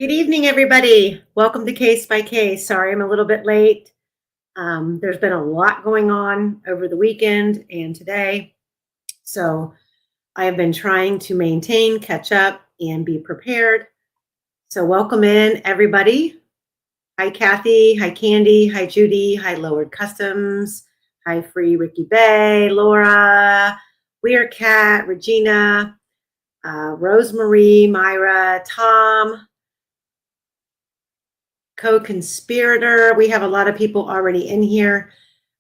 Good evening, everybody. Welcome to Case by Case. Sorry, I'm a little bit late. There's been a lot going on over the weekend and today. So I have been trying to maintain, catch up, and be prepared. So welcome in, everybody. Hi, Kathy. Hi, Candy. Hi, Judy. Hi, Lowered Customs. Hi, Free Ricky Bay, Laura, Weir Cat, Regina, Rosemarie, Myra, Tom, co-conspirator. We have a lot of people already in here.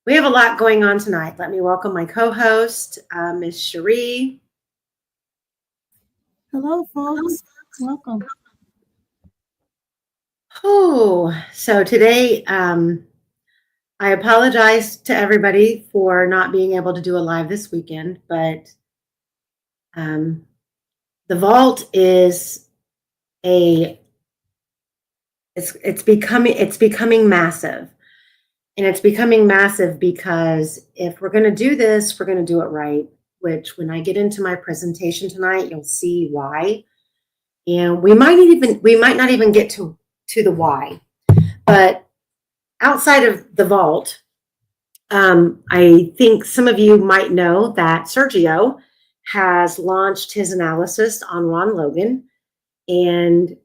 We have a lot going on tonight. Let me welcome my co-host, Ms. Sheree. Hello, folks. Welcome. Oh, so today, I apologize to everybody for not being able to do a live this weekend, but the vault is it's becoming massive. And it's becoming massive because if we're going to do this, we're going to do it right, which when I get into my presentation tonight, you'll see why. And we might not even get to the why. But outside of the vault, I think some of you might know that Sergio has launched his analysis on Ron Logan. And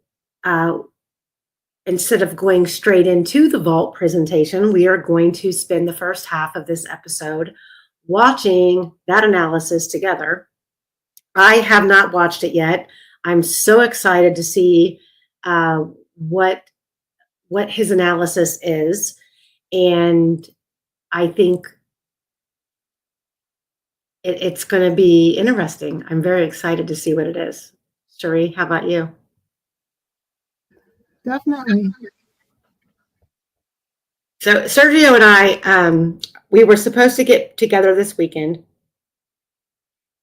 instead of going straight into the vault presentation, we are going to spend the first half of this episode watching that analysis together. I have not watched it yet. I'm so excited to see what his analysis is. And I think it's going to be interesting. I'm very excited to see what it is. Sheree, how about you? Definitely. So Sergio and I, we were supposed to get together this weekend.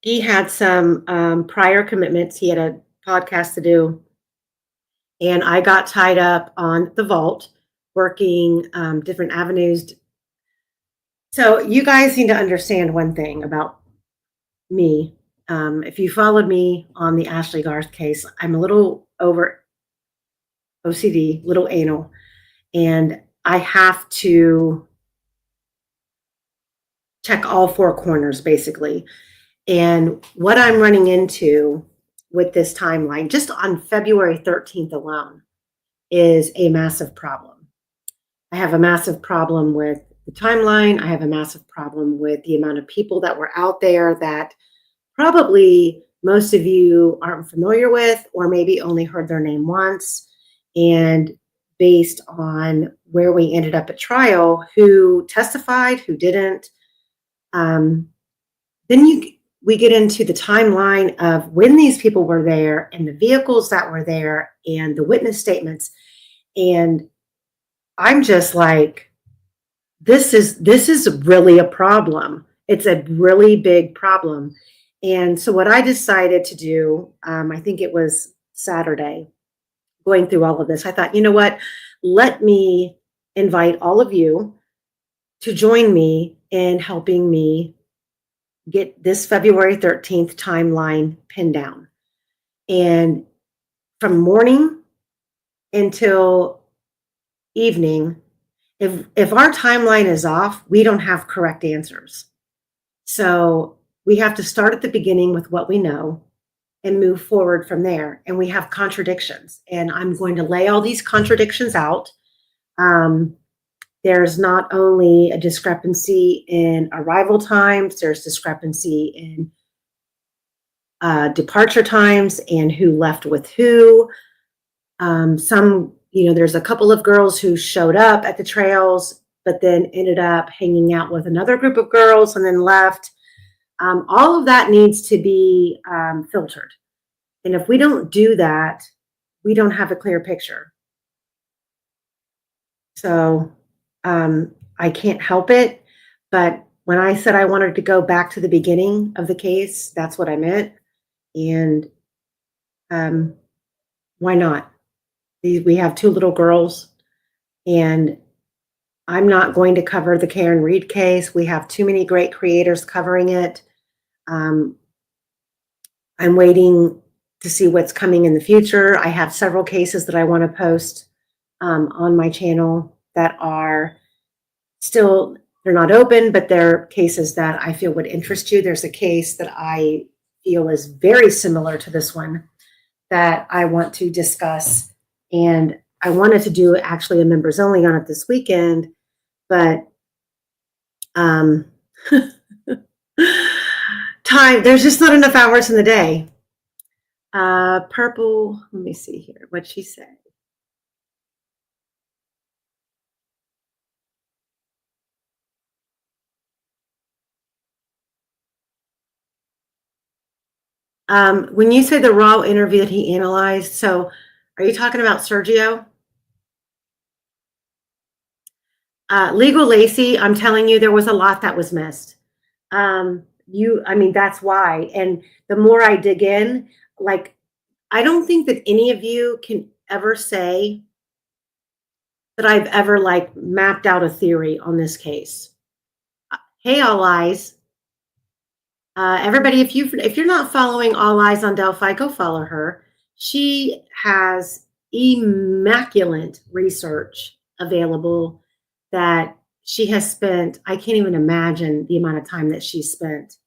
He had some prior commitments. He had a podcast to do. And I got tied up on the vault, working different avenues. So you guys need to understand one thing about me. If you followed me on the Ashley Garth case, I'm a little over OCD, little anal. And I have to check all four corners, basically. And what I'm running into with this timeline, just on February 13th alone, is a massive problem. I have a massive problem with the timeline. I have a massive problem with the amount of people that were out there that probably most of you aren't familiar with, or maybe only heard their name once. And based on where we ended up at trial, who testified, who didn't, then we get into the timeline of when these people were there and the vehicles that were there and the witness statements. And I'm just like, this is really a problem. It's a really big problem. And so what I decided to do, I think it was Saturday, going through all of this, I thought, you know what, let me invite all of you to join me in helping me get this February 13th timeline pinned down. And from morning until evening, if our timeline is off, we don't have correct answers. So we have to start at the beginning with what we know and move forward from there. And we have contradictions. And I'm going to lay all these contradictions out. There's not only a discrepancy in arrival times, there's discrepancy in departure times and who left with who. There's a couple of girls who showed up at the trails, but then ended up hanging out with another group of girls and then left. All of that needs to be filtered. And if we don't do that, we don't have a clear picture. So I can't help it. But when I said I wanted to go back to the beginning of the case, that's what I meant. And why not? We have two little girls, and I'm not going to cover the Karen Reed case. We have too many great creators covering it. I'm waiting to see what's coming in the future. I have several cases that I want to post on my channel that are still, they're not open, but they're cases that I feel would interest you. There's a case that I feel is very similar to this one that I want to discuss. And I wanted to do actually a members only on it this weekend, but time, there's just not enough hours in the day. Purple, let me see here, what'd she say? When you say the raw interview that he analyzed, so are you talking about Sergio? Legal Lacey, I'm telling you, there was a lot that was missed. I mean, that's why. And the more I dig in, like, I don't think that any of you can ever say that I've ever like mapped out a theory on this case. Hey, All Eyes. Everybody, if you're not following All Eyes on Delphi, go follow her. She has immaculate research available that she has spent. I can't even imagine the amount of time that she spent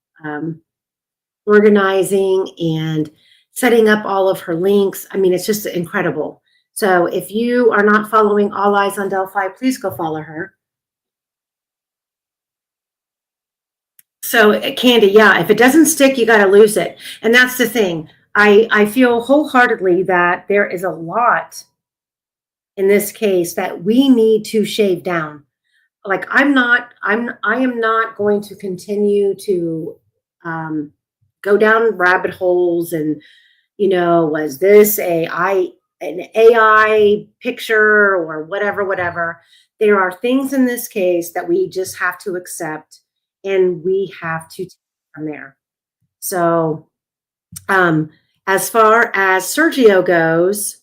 organizing and setting up all of her links. I mean, it's just incredible. So if you are not following All Eyes on Delphi, please go follow her. So Candy, yeah, if it doesn't stick, you got to lose it. And that's the thing. I feel wholeheartedly that there is a lot in this case that we need to shave down. Like I am not going to continue to go down rabbit holes and, was this an AI picture or whatever. There are things in this case that we just have to accept and we have to take it from there. So as far as Sergio goes,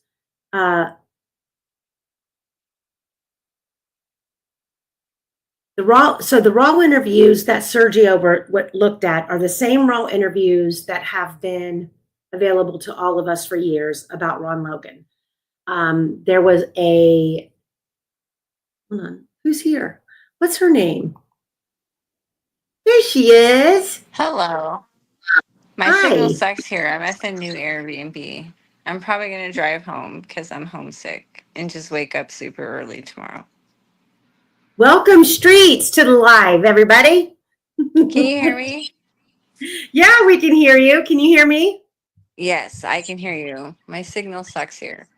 the raw interviews that Sergio looked at are the same raw interviews that have been available to all of us for years about Ron Logan. There was hold on, who's here? What's her name? There she is. Hello. My signal Hi. sucks here. I'm at the new Airbnb. I'm probably going to drive home because I'm homesick and just wake up super early tomorrow. Welcome streets to the live, everybody. Can you hear me? Yeah, we can hear you. Can you hear me? Yes, I can hear you. My signal sucks here.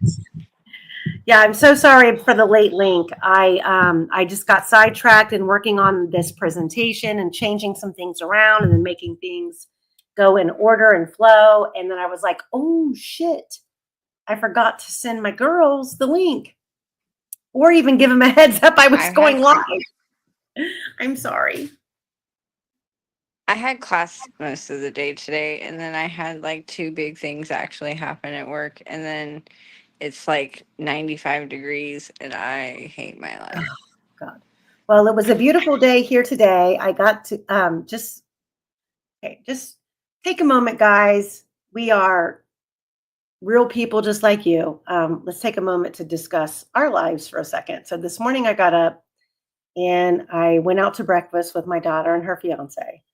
Yeah, I'm so sorry for the late link. I just got sidetracked in working on this presentation and changing some things around and then making things go in order and flow. And then I was like, oh shit, I forgot to send my girls the link or even give them a heads up I was going live. I'm sorry. I had class most of the day today, and then I had like two big things actually happen at work, and then it's like 95 degrees, and I hate my life. Oh, God. Well, it was a beautiful day here today. I got to just take a moment, guys. We are real people just like you. Let's take a moment to discuss our lives for a second. So this morning I got up and I went out to breakfast with my daughter and her fiance.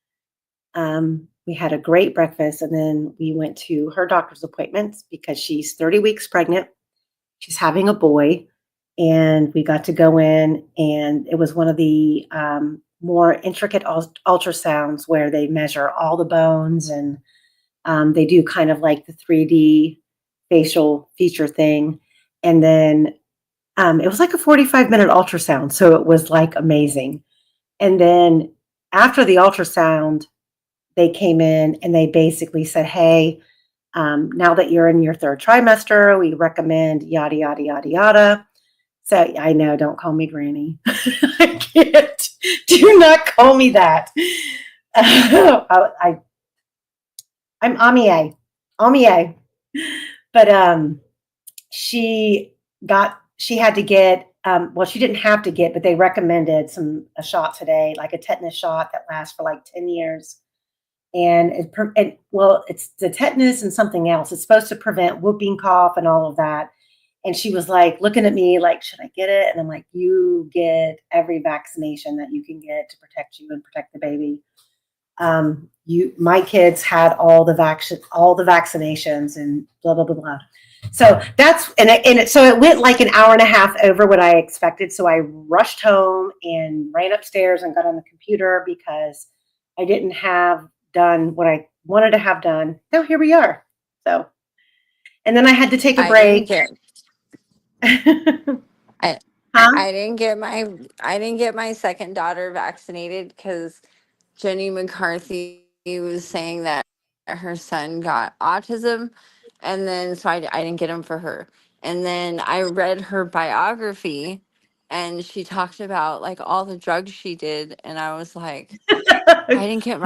We had a great breakfast and then we went to her doctor's appointments because she's 30 weeks pregnant. She's having a boy and we got to go in and it was one of the more intricate ultrasounds where they measure all the bones and they do kind of like the 3D facial feature thing. And then it was like a 45-minute ultrasound. So it was like amazing. And then after the ultrasound, they came in and they basically said, hey, now that you're in your third trimester, we recommend yada, yada, yada, yada. So I know, don't call me granny. I can't. Do not call me that. I'm Amie. But she had to get, well, she didn't have to get, but they recommended a shot today, like a tetanus shot that lasts for like 10 years. And it's the tetanus and something else. It's supposed to prevent whooping cough and all of that. And she was like looking at me like, should I get it? And I'm like, you get every vaccination that you can get to protect you and protect the baby. My kids had all the vaccinations and blah, blah, blah, blah. So so it went like an hour and a half over what I expected. So I rushed home and ran upstairs and got on the computer because I didn't have done what I wanted to have done. Now here we are. So, and then I had to take a break. I Huh? I didn't get my second daughter vaccinated because Jenny McCarthy was saying that her son got autism, and then so I didn't get him for her. And then I read her biography, and she talked about like all the drugs she did, and I was like, I didn't get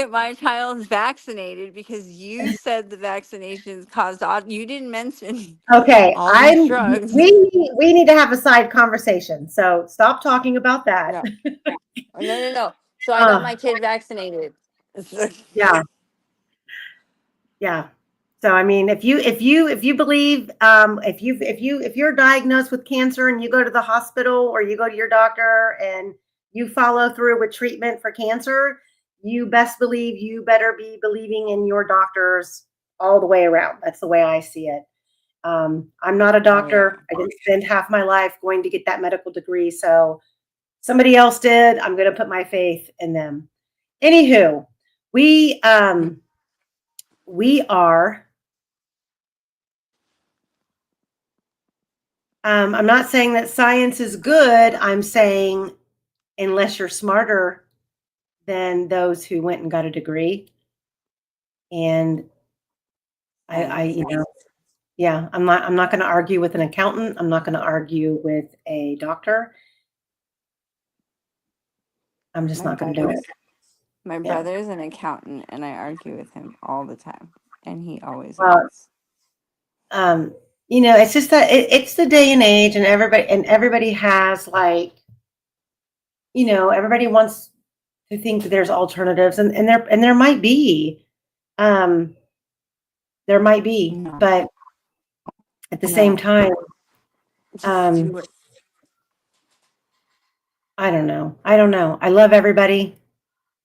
my child vaccinated because you said the vaccinations caused you didn't mention Okay, all these drugs. we need to have a side conversation. So stop talking about that. No, no. So I got Uh, my kid vaccinated. yeah, yeah. So I mean, if you believe, if you're diagnosed with cancer and you go to the hospital or you go to your doctor and you follow through with treatment for cancer, you best believe you better be believing in your doctors all the way around. That's the way I see it. I'm not a doctor. I didn't spend half my life going to get that medical degree. So somebody else did. I'm going to put my faith in them. Anywho, we are. I'm not saying that science is good. I'm saying unless you're smarter than those who went and got a degree, and yeah, I'm not going to argue with an accountant. I'm not going to argue with a doctor. I'm just not going to do it. My brother's an accountant, and I argue with him all the time, and he always Well, wins. It's just that it's the day and age, and everybody has like, everybody wants to think that there's alternatives, and there might be, but at the same time, I don't know. I love everybody.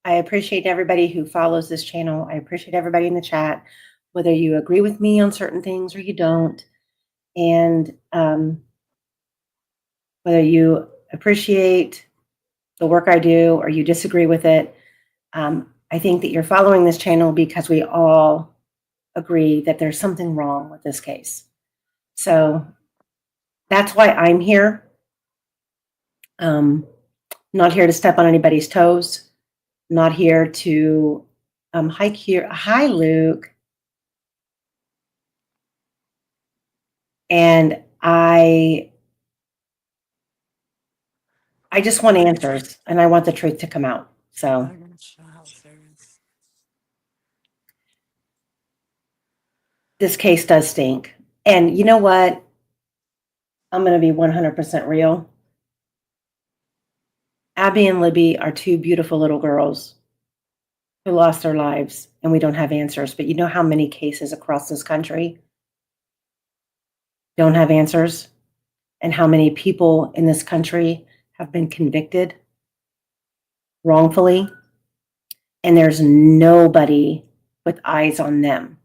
I appreciate everybody who follows this channel. I appreciate everybody in the chat, whether you agree with me on certain things or you don't. And whether you appreciate the work I do or you disagree with it, I think that you're following this channel because we all agree that there's something wrong with this case. So that's why I'm here. Not here to step on anybody's toes. Not here to hike here. Hi, Luke. And I just want answers, and I want the truth to come out. So this case does stink. And you know what? I'm going to be 100% real. Abby and Libby are two beautiful little girls who lost their lives, and we don't have answers. But you know how many cases across this country don't have answers, and how many people in this country have been convicted wrongfully, and there's nobody with eyes on them.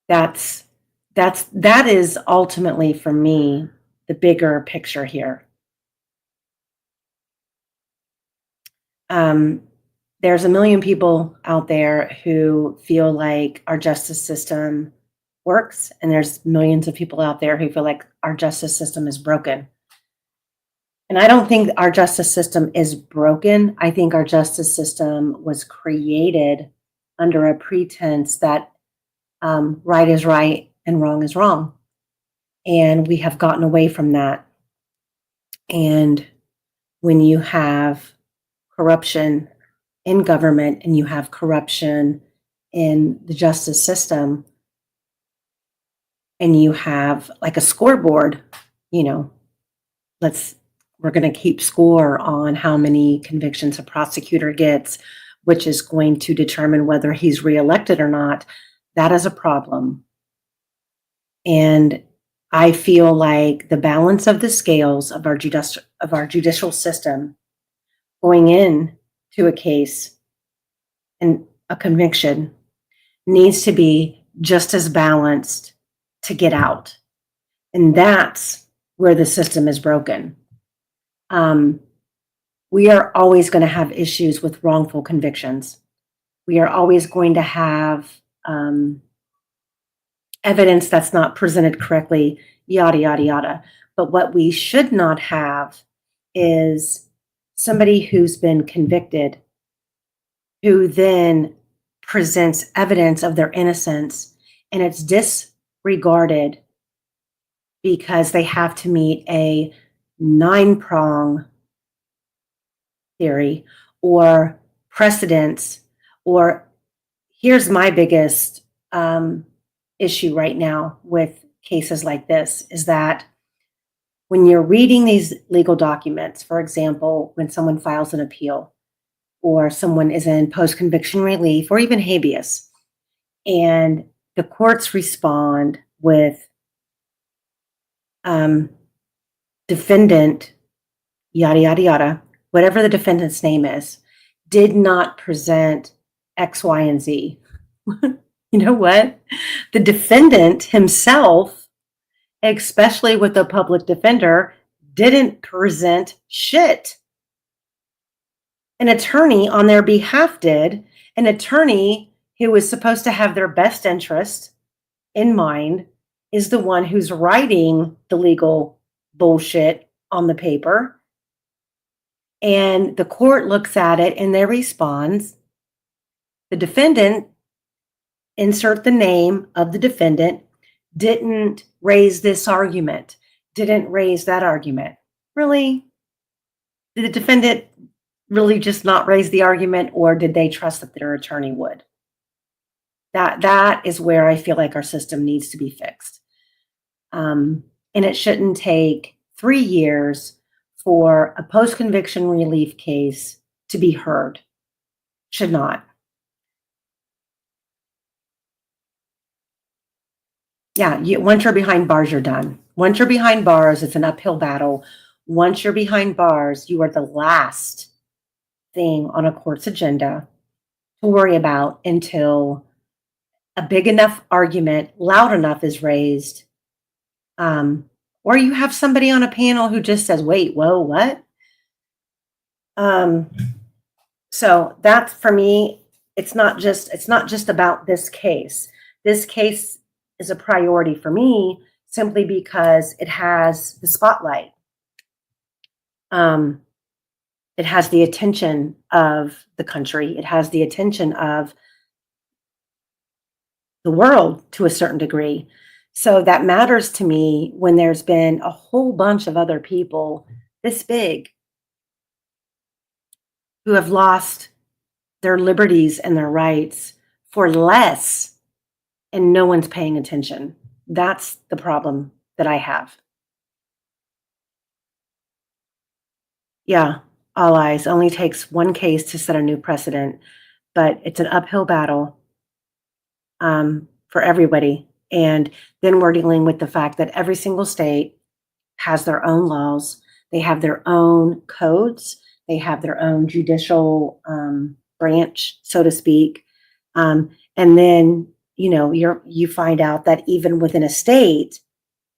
That is ultimately, for me, the bigger picture here. There's a million people out there who feel like our justice system works, and there's millions of people out there who feel like our justice system is broken. And I don't think our justice system is broken. I think our justice system was created under a pretense that right is right and wrong is wrong. And we have gotten away from that. And when you have corruption in government and you have corruption in the justice system, and you have like a scoreboard, we're going to keep score on how many convictions a prosecutor gets, which is going to determine whether he's reelected or not, that is a problem. And I feel like the balance of the scales of our judicial system going in to a case and a conviction needs to be just as balanced to get out. And that's where the system is broken. We are always going to have issues with wrongful convictions. We are always going to have evidence that's not presented correctly, yada, yada, yada. But what we should not have is somebody who's been convicted who then presents evidence of their innocence and it's disregarded because they have to meet a 9-prong theory or precedents. Or here's my biggest issue right now with cases like this is that when you're reading these legal documents, for example, when someone files an appeal or someone is in post-conviction relief or even habeas, and the courts respond with defendant, yada, yada, yada, whatever the defendant's name is, did not present X, Y, and Z. You know what? The defendant himself, especially with the public defender, didn't present shit. An attorney on their behalf did. An attorney who was supposed to have their best interest in mind is the one who's writing the legal bullshit on the paper. And the court looks at it and they responds. The defendant, insert the name of the defendant, didn't raise this argument, didn't raise that argument. Really? Did the defendant really just not raise the argument, or did they trust that their attorney would? That is where I feel like our system needs to be fixed. And it shouldn't take 3 years for a post-conviction relief case to be heard. Should not. Yeah, once you're behind bars, you're done. Once you're behind bars, it's an uphill battle. Once you're behind bars, you are the last thing on a court's agenda to worry about until a big enough argument, loud enough is raised, or you have somebody on a panel who just says, wait, whoa, what? So that's, for me, it's not just about this case. This case is a priority for me simply because it has the spotlight. It has the attention of the country. It has the attention of the world to a certain degree. So that matters to me when there's been a whole bunch of other people this big who have lost their liberties and their rights for less, and no one's paying attention. That's the problem that I have. Yeah, all eyes. Only takes one case to set a new precedent, but it's an uphill battle for everybody. And then we're dealing with the fact that every single state has their own laws. They have their own codes. They have their own judicial branch, so to speak. And then, you find out that even within a state,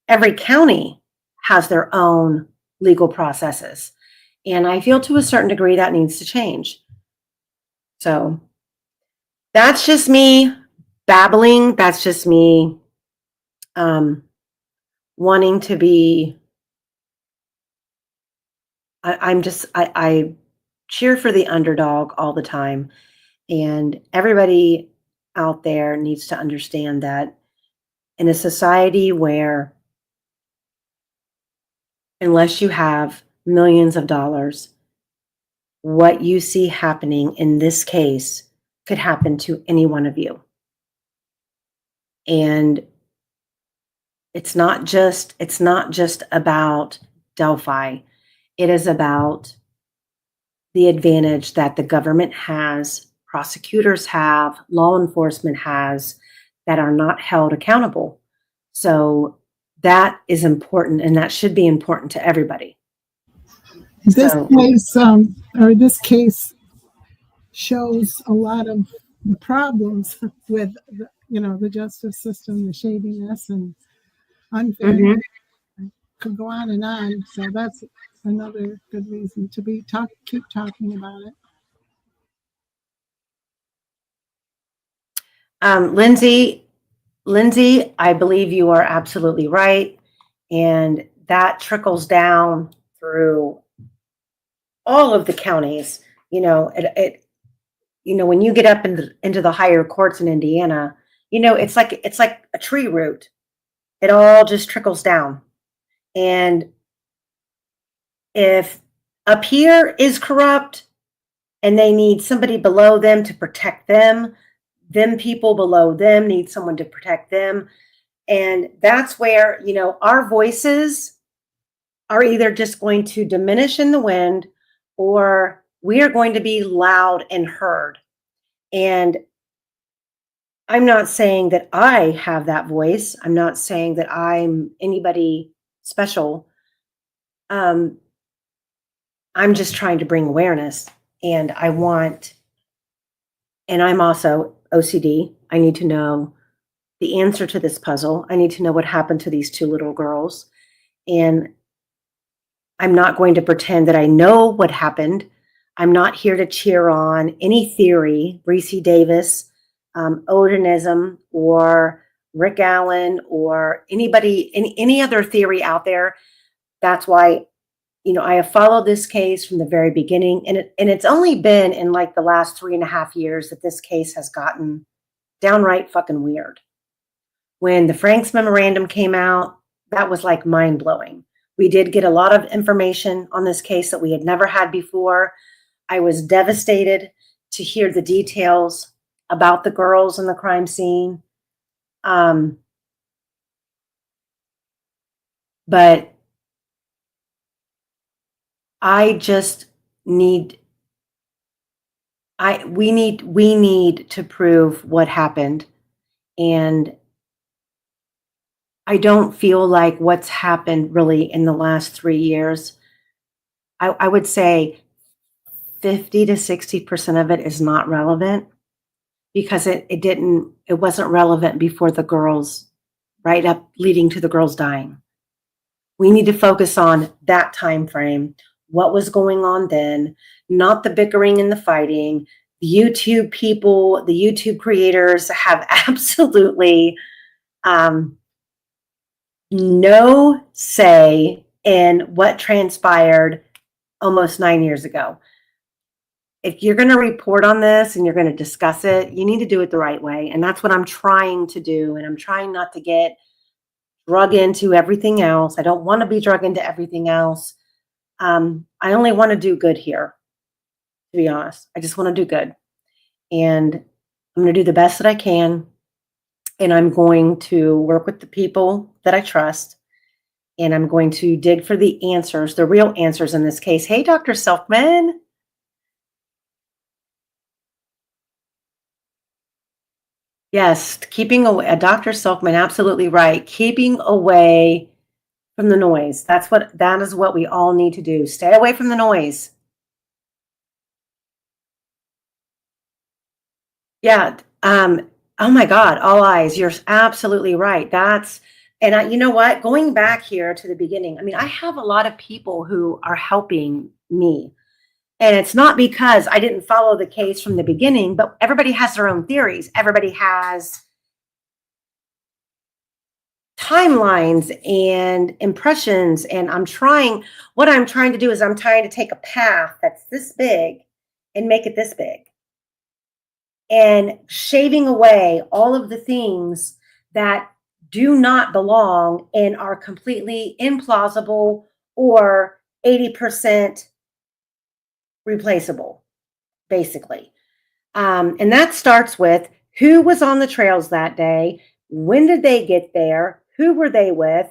every county has their own legal processes. And I feel to a certain degree that needs to change. So that's just me babbling. That's just me wanting to be, I cheer for the underdog all the time. And everybody out there needs to understand that in a society where, unless you have millions of dollars, what you see happening in this case could happen to any one of you. And it's not just about Delphi. It is about the advantage that the government has prosecutors have, law enforcement has, that are not held accountable. So that is important, and that should be important to everybody. This So- case, or this case shows a lot of the problems with, the justice system, the shadiness and unfairness. Could go on and on. So that's another good reason to keep talking about it. Lindsay, I believe you are absolutely right. And that trickles down through all of the counties. When you get up into the higher courts in Indiana, it's like a tree root. It all just trickles down. And if up here is corrupt and they need somebody below them to protect them people below them need someone to protect them. And that's where, our voices are either just going to diminish in the wind, or we are going to be loud and heard. And I'm not saying that I have that voice. I'm not saying that I'm anybody special. I'm just trying to bring awareness. And I'm also OCD. I need to know the answer to this puzzle. I need to know what happened to these two little girls. And I'm not going to pretend that I know what happened. I'm not here to cheer on any theory, Reese Davis, Odinism, or Rick Allen, or any other theory out there. That's why, I have followed this case from the very beginning. And it's only been in like the last 3.5 years that this case has gotten downright fucking weird. When the Franks memorandum came out, that was like mind blowing. We did get a lot of information on this case that we had never had before. I was devastated to hear the details about the girls in the crime scene. But I just need, we need to prove what happened. And I don't feel like what's happened really in the last 3 years, I would say 50 to 60% of it is not relevant, because it wasn't relevant before the girls, right up leading to the girls dying. We need to focus on that time frame, what was going on then, not the bickering and the fighting. The YouTube people, the YouTube creators have absolutely no say in what transpired almost 9 years ago. If you're going to report on this and you're going to discuss it, you need to do it the right way. And that's what I'm trying to do. And I'm trying not to get drug into everything else. I don't want to be drug into everything else. I only want to do good here, to be honest. I just want to do good. And I'm going to do the best that I can. And I'm going to work with the people that I trust. And I'm going to dig for the answers, the real answers in this case. Hey, Dr. Selfman. Yes, keeping away, Dr. Selkman, absolutely right. Keeping away from the noise. That is what we all need to do. Stay away from the noise. Yeah. Oh my God, all eyes. You're absolutely right. You know what? Going back here to the beginning, I have a lot of people who are helping me. And it's not because I didn't follow the case from the beginning, but everybody has their own theories. Everybody has timelines and impressions. And what I'm trying to do is I'm trying to take a path that's this big and make it this big. And shaving away all of the things that do not belong and are completely implausible or 80% replaceable, basically. And that starts with who was on the trails that day, when did they get there, who were they with,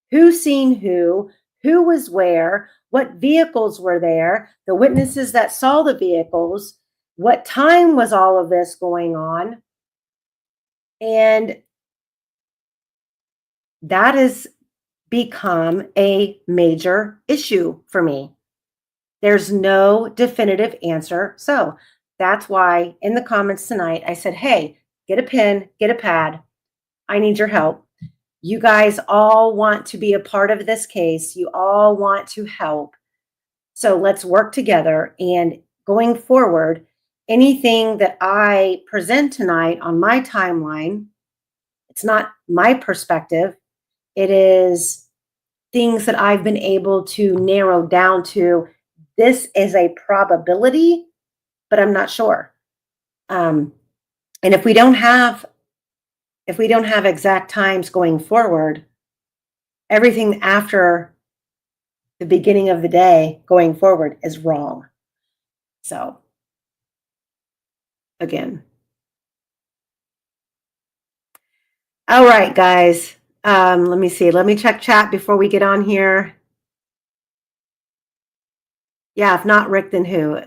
who seen who was where, what vehicles were there, the witnesses that saw the vehicles, what time was all of this going on? And that has become a major issue for me. There's no definitive answer. So that's why in the comments tonight, I said, hey, get a pen, get a pad. I need your help. You guys all want to be a part of this case. You all want to help. So let's work together. And going forward, anything that I present tonight on my timeline, it's not my perspective. It is things that I've been able to narrow down to. This is a probability, but I'm not sure. And if we don't have exact times going forward, everything after the beginning of the day going forward is wrong. So again. All right, guys. Let me see. Let me check chat before we get on here. Yeah, if not Rick, then who?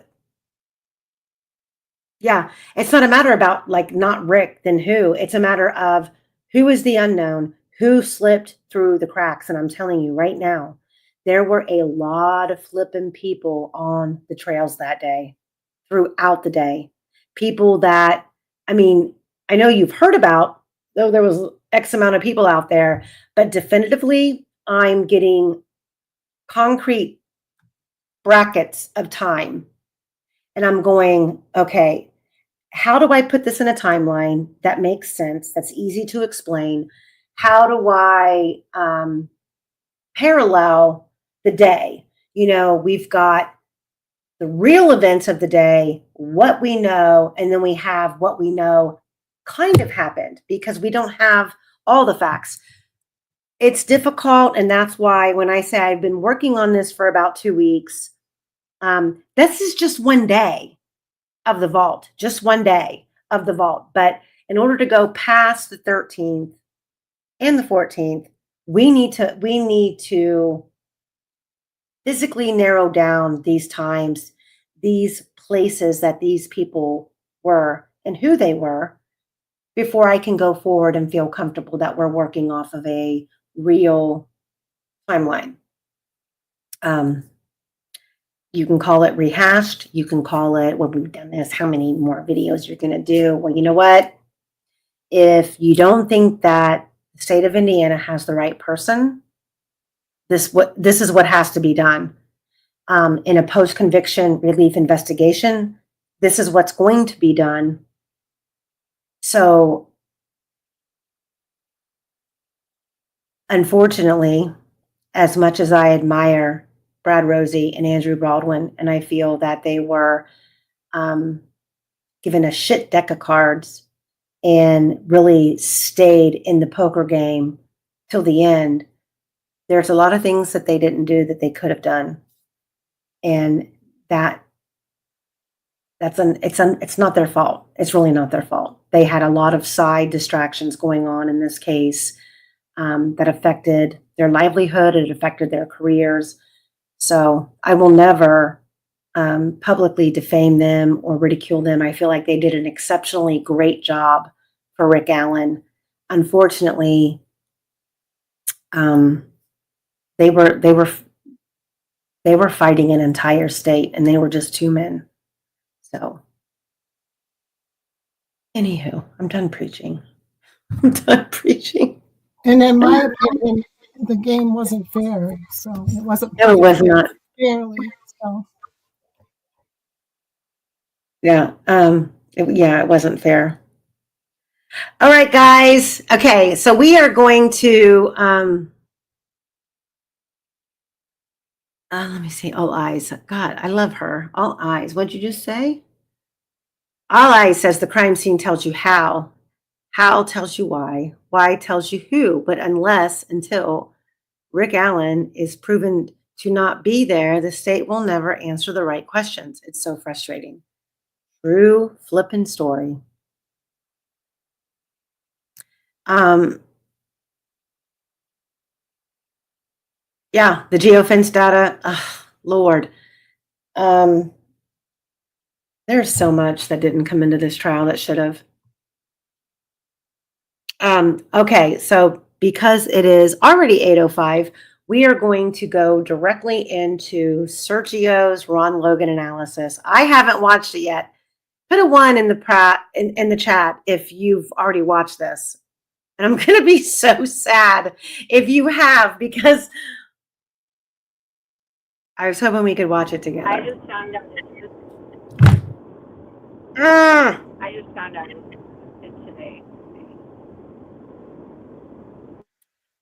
Yeah, it's not a matter about like not Rick, then who. It's a matter of who is the unknown, who slipped through the cracks. And I'm telling you right now, there were a lot of flipping people on the trails that day, throughout the day. People that, I mean, I know you've heard about, though there was X amount of people out there, but definitively, I'm getting concrete brackets of time. And I'm going, okay, how do I put this in a timeline that makes sense, that's easy to explain? How do I parallel the day? You know, we've got the real events of the day, what we know, and then we have what we know kind of happened because we don't have all the facts. It's difficult, and that's why when I say I've been working on this for about 2 weeks, this is just one day of the vault, just one day of the vault. But in order to go past the 13th and the 14th, we need to physically narrow down these times, these places that these people were and who they were before I can go forward and feel comfortable that we're working off of a real timeline. You can call it rehashed. You can call it, well, we've done this. How many more videos you're going to do? Well, you know what? If you don't think that the state of Indiana has the right person, this is what has to be done. In a post-conviction relief investigation, this is what's going to be done. So, unfortunately, as much as I admire Brad Rosie and Andrew Baldwin, and I feel that they were given a shit deck of cards and really stayed in the poker game till the end, there's a lot of things that they didn't do that they could have done. And it's not their fault. It's really not their fault. They had a lot of side distractions going on in this case that affected their livelihood. It affected their careers. So I will never publicly defame them or ridicule them. I feel like they did an exceptionally great job for Rick Allen. Unfortunately, they were fighting an entire state, and they were just two men. So, anywho, I'm done preaching. I'm done preaching. And in my opinion, the game wasn't fair. So it wasn't. No, it was not. Fairly. So. Yeah. It wasn't fair. All right, guys. Okay, so we are going to let me see. All eyes. God, I love her. All eyes. What'd you just say? All eyes says the crime scene tells you how. How tells you why. Why tells you who. But until Rick Allen is proven to not be there, the state will never answer the right questions. It's so frustrating. True flippin' story. Yeah, the Geo-fence data. Lord. There's so much that didn't come into this trial that should have. Okay, so because it is already 8:05, we are going to go directly into Sergio's Ron Logan analysis. I haven't watched it yet. Put a 1 in the chat if you've already watched this. And I'm going to be so sad if you have, because I was hoping we could watch it together. I just found out. I just found out it's today.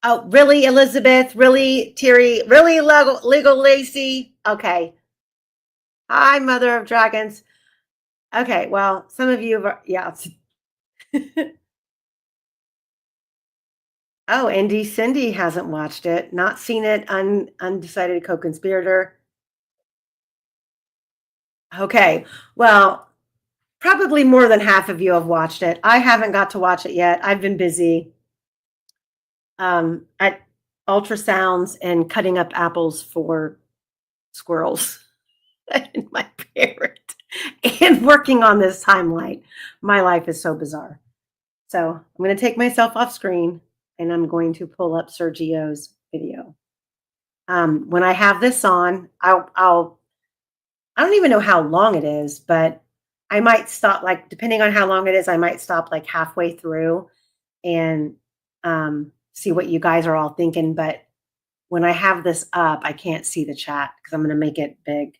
Oh, really, Elizabeth? Really, Terry? Really, Legal Lacey? Okay. Hi, Mother of Dragons. Okay, well, some of you have, yeah. Oh, Indy Cindy hasn't watched it. Not seen it. Undecided co-conspirator. Okay, well, probably more than half of you have watched it. I haven't got to watch it yet. I've been busy at ultrasounds and cutting up apples for squirrels and my parent and working on this timeline. My life is so bizarre. So I'm going to take myself off screen and I'm going to pull up Sergio's video. When I have this on, I don't even know how long it is, but I might stop, like, depending on how long it is, I might stop like halfway through and see what you guys are all thinking. But when I have this up, I can't see the chat because I'm going to make it big.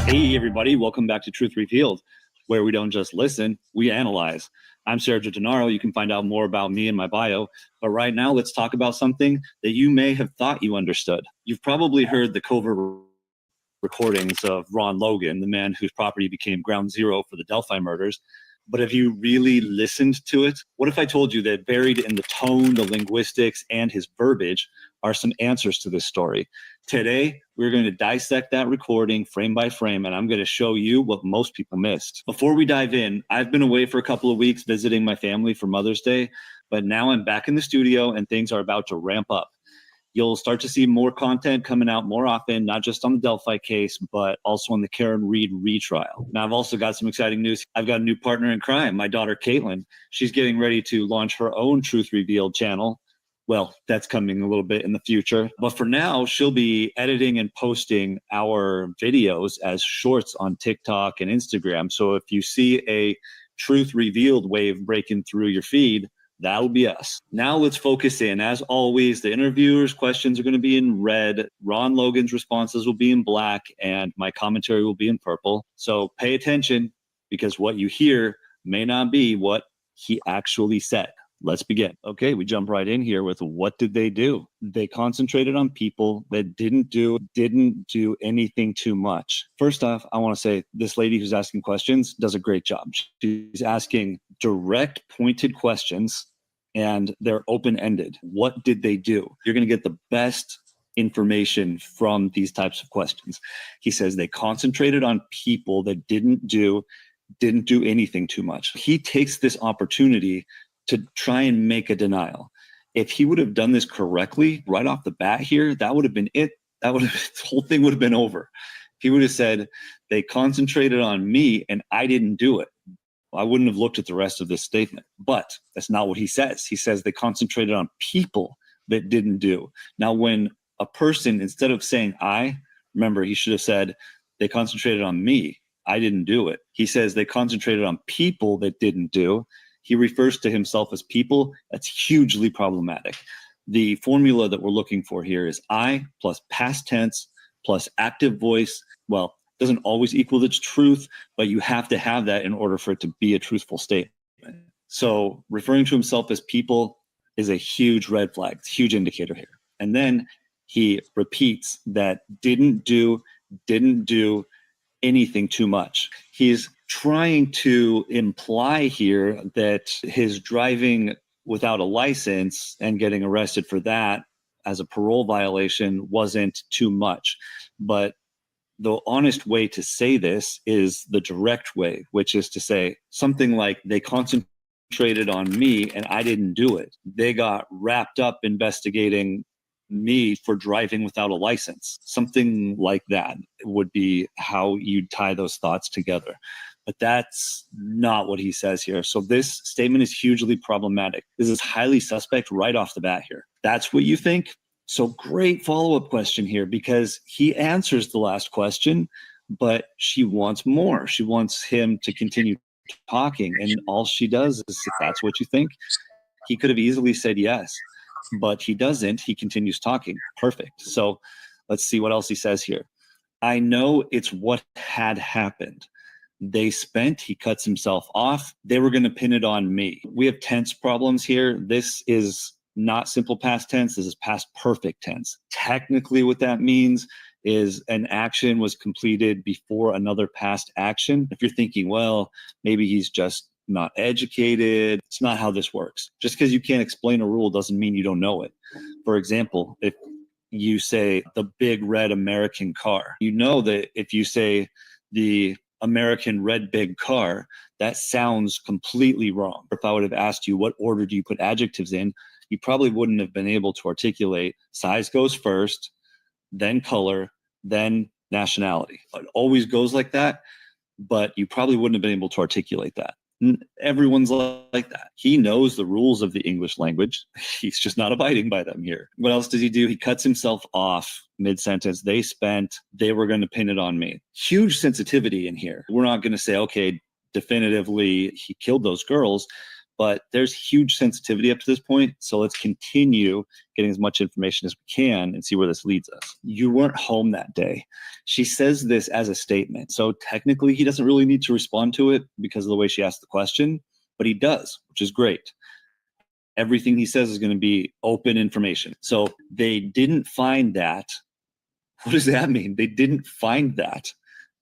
Hey everybody, welcome back to Truth Revealed, where we don't just listen, we analyze. I'm Sergio Gennaro. You can find out more about me in my bio, but right now let's talk about something that you may have thought you understood. You've probably heard the covert recordings of Ron Logan, the man whose property became ground zero for the Delphi murders. But have you really listened to it? What if I told you that buried in the tone, the linguistics, and his verbiage are some answers to this story? Today, we're going to dissect that recording frame by frame, and I'm going to show you what most people missed. Before we dive in, I've been away for a couple of weeks visiting my family for Mother's Day, but now I'm back in the studio and things are about to ramp up. You'll start to see more content coming out more often, not just on the Delphi case, but also on the Karen Reed retrial. Now, I've also got some exciting news. I've got a new partner in crime, my daughter, Caitlin. She's getting ready to launch her own Truth Revealed channel. Well, that's coming a little bit in the future. But for now, she'll be editing and posting our videos as shorts on TikTok and Instagram. So if you see a Truth Revealed wave breaking through your feed, that'll be us. Now let's focus in. As always, the interviewers' questions are going to be in red. Ron Logan's responses will be in black, and my commentary will be in purple. So pay attention, because what you hear may not be what he actually said. Let's begin. Okay, we jump right in here with what did they do? They concentrated on people that didn't do anything too much. First off, I want to say this lady who's asking questions does a great job. She's asking direct, pointed questions, and they're open-ended. What did they do? You're going to get the best information from these types of questions. He says they concentrated on people that didn't do anything too much. He takes this opportunity to try and make a denial. If he would have done this correctly right off the bat here, that would have been it. The whole thing would have been over. He would have said, they concentrated on me and I didn't do it. I wouldn't have looked at the rest of this statement, but that's not what he says. He says they concentrated on people that didn't do. Now, when a person, instead of saying remember, he should have said, they concentrated on me, I didn't do it. He says they concentrated on people that didn't do. He refers to himself as people. That's hugely problematic. The formula that we're looking for here is I plus past tense plus active voice. Well, doesn't always equal the truth, but you have to have that in order for it to be a truthful statement. So referring to himself as people is a huge red flag. It's a huge indicator here. And then he repeats that didn't do anything too much. He's trying to imply here that his driving without a license and getting arrested for that as a parole violation wasn't too much. But the honest way to say this is the direct way, which is to say something like they concentrated on me and I didn't do it. They got wrapped up investigating me for driving without a license. Something like that would be how you tie those thoughts together. But that's not what he says here. So this statement is hugely problematic. This is highly suspect right off the bat here. That's what you think? So great follow-up question here, because he answers the last question, but she wants more. She wants him to continue talking. And all she does is, if that's what you think, he could have easily said yes, but he doesn't. He continues talking. Perfect. So let's see what else he says here. I know it's what had happened. They spent, he cuts himself off. They were going to pin it on me. We have tense problems here. This is not simple past tense. This is past perfect tense. Technically, what that means is an action was completed before another past action. If you're thinking, well, maybe he's just not educated, it's not how this works. Just because you can't explain a rule doesn't mean you don't know it. For example, if you say the big red American car, you know that if you say the American red big car, that sounds completely wrong. If I would have asked you what order do you put adjectives in, you probably wouldn't have been able to articulate size goes first, then color, then nationality. It always goes like that, but you probably wouldn't have been able to articulate that. Everyone's like that. He knows the rules of the English language. He's just not abiding by them here. What else does he do? He cuts himself off mid-sentence. They were going to pin it on me. Huge sensitivity in here. We're not going to say, okay, definitively he killed those girls, but there's huge sensitivity up to this point. So let's continue getting as much information as we can and see where this leads us. You weren't home that day. She says this as a statement. So technically he doesn't really need to respond to it because of the way she asked the question, but he does, which is great. Everything he says is going to be open information. So they didn't find that. What does that mean? They didn't find that.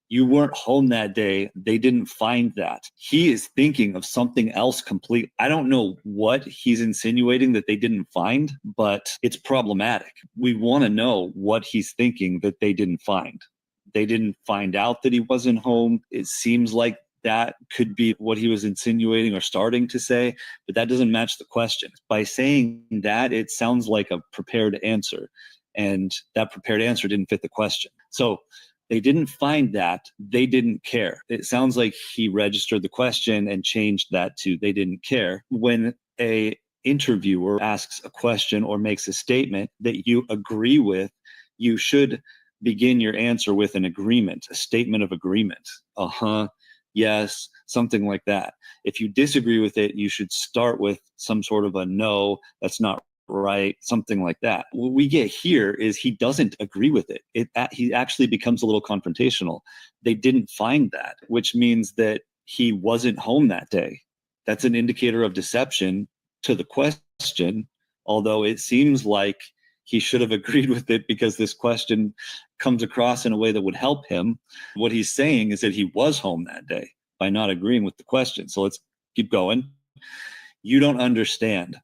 You weren't home that day. They didn't find that. He is thinking of something else completely. I don't know what he's insinuating that they didn't find, but it's problematic. We want to know what he's thinking that they didn't find. They didn't find out that he wasn't home. It seems like that could be what he was insinuating or starting to say, but that doesn't match the question. By saying that, it sounds like a prepared answer, and that prepared answer didn't fit the question. So they didn't find that. They didn't care. It sounds like he registered the question and changed that to they didn't care. When a interviewer asks a question or makes a statement that you agree with, you should begin your answer with an agreement, a statement of agreement. Yes, something like that. If you disagree with it, you should start with some sort of a no, that's not right, something like that. What we get here is he doesn't agree with it. He actually becomes a little confrontational. They didn't find that, which means that he wasn't home that day. That's an indicator of deception to the question, although it seems like he should have agreed with it because this question comes across in a way that would help him. What he's saying is that he was home that day by not agreeing with the question. So let's keep going. You don't understand.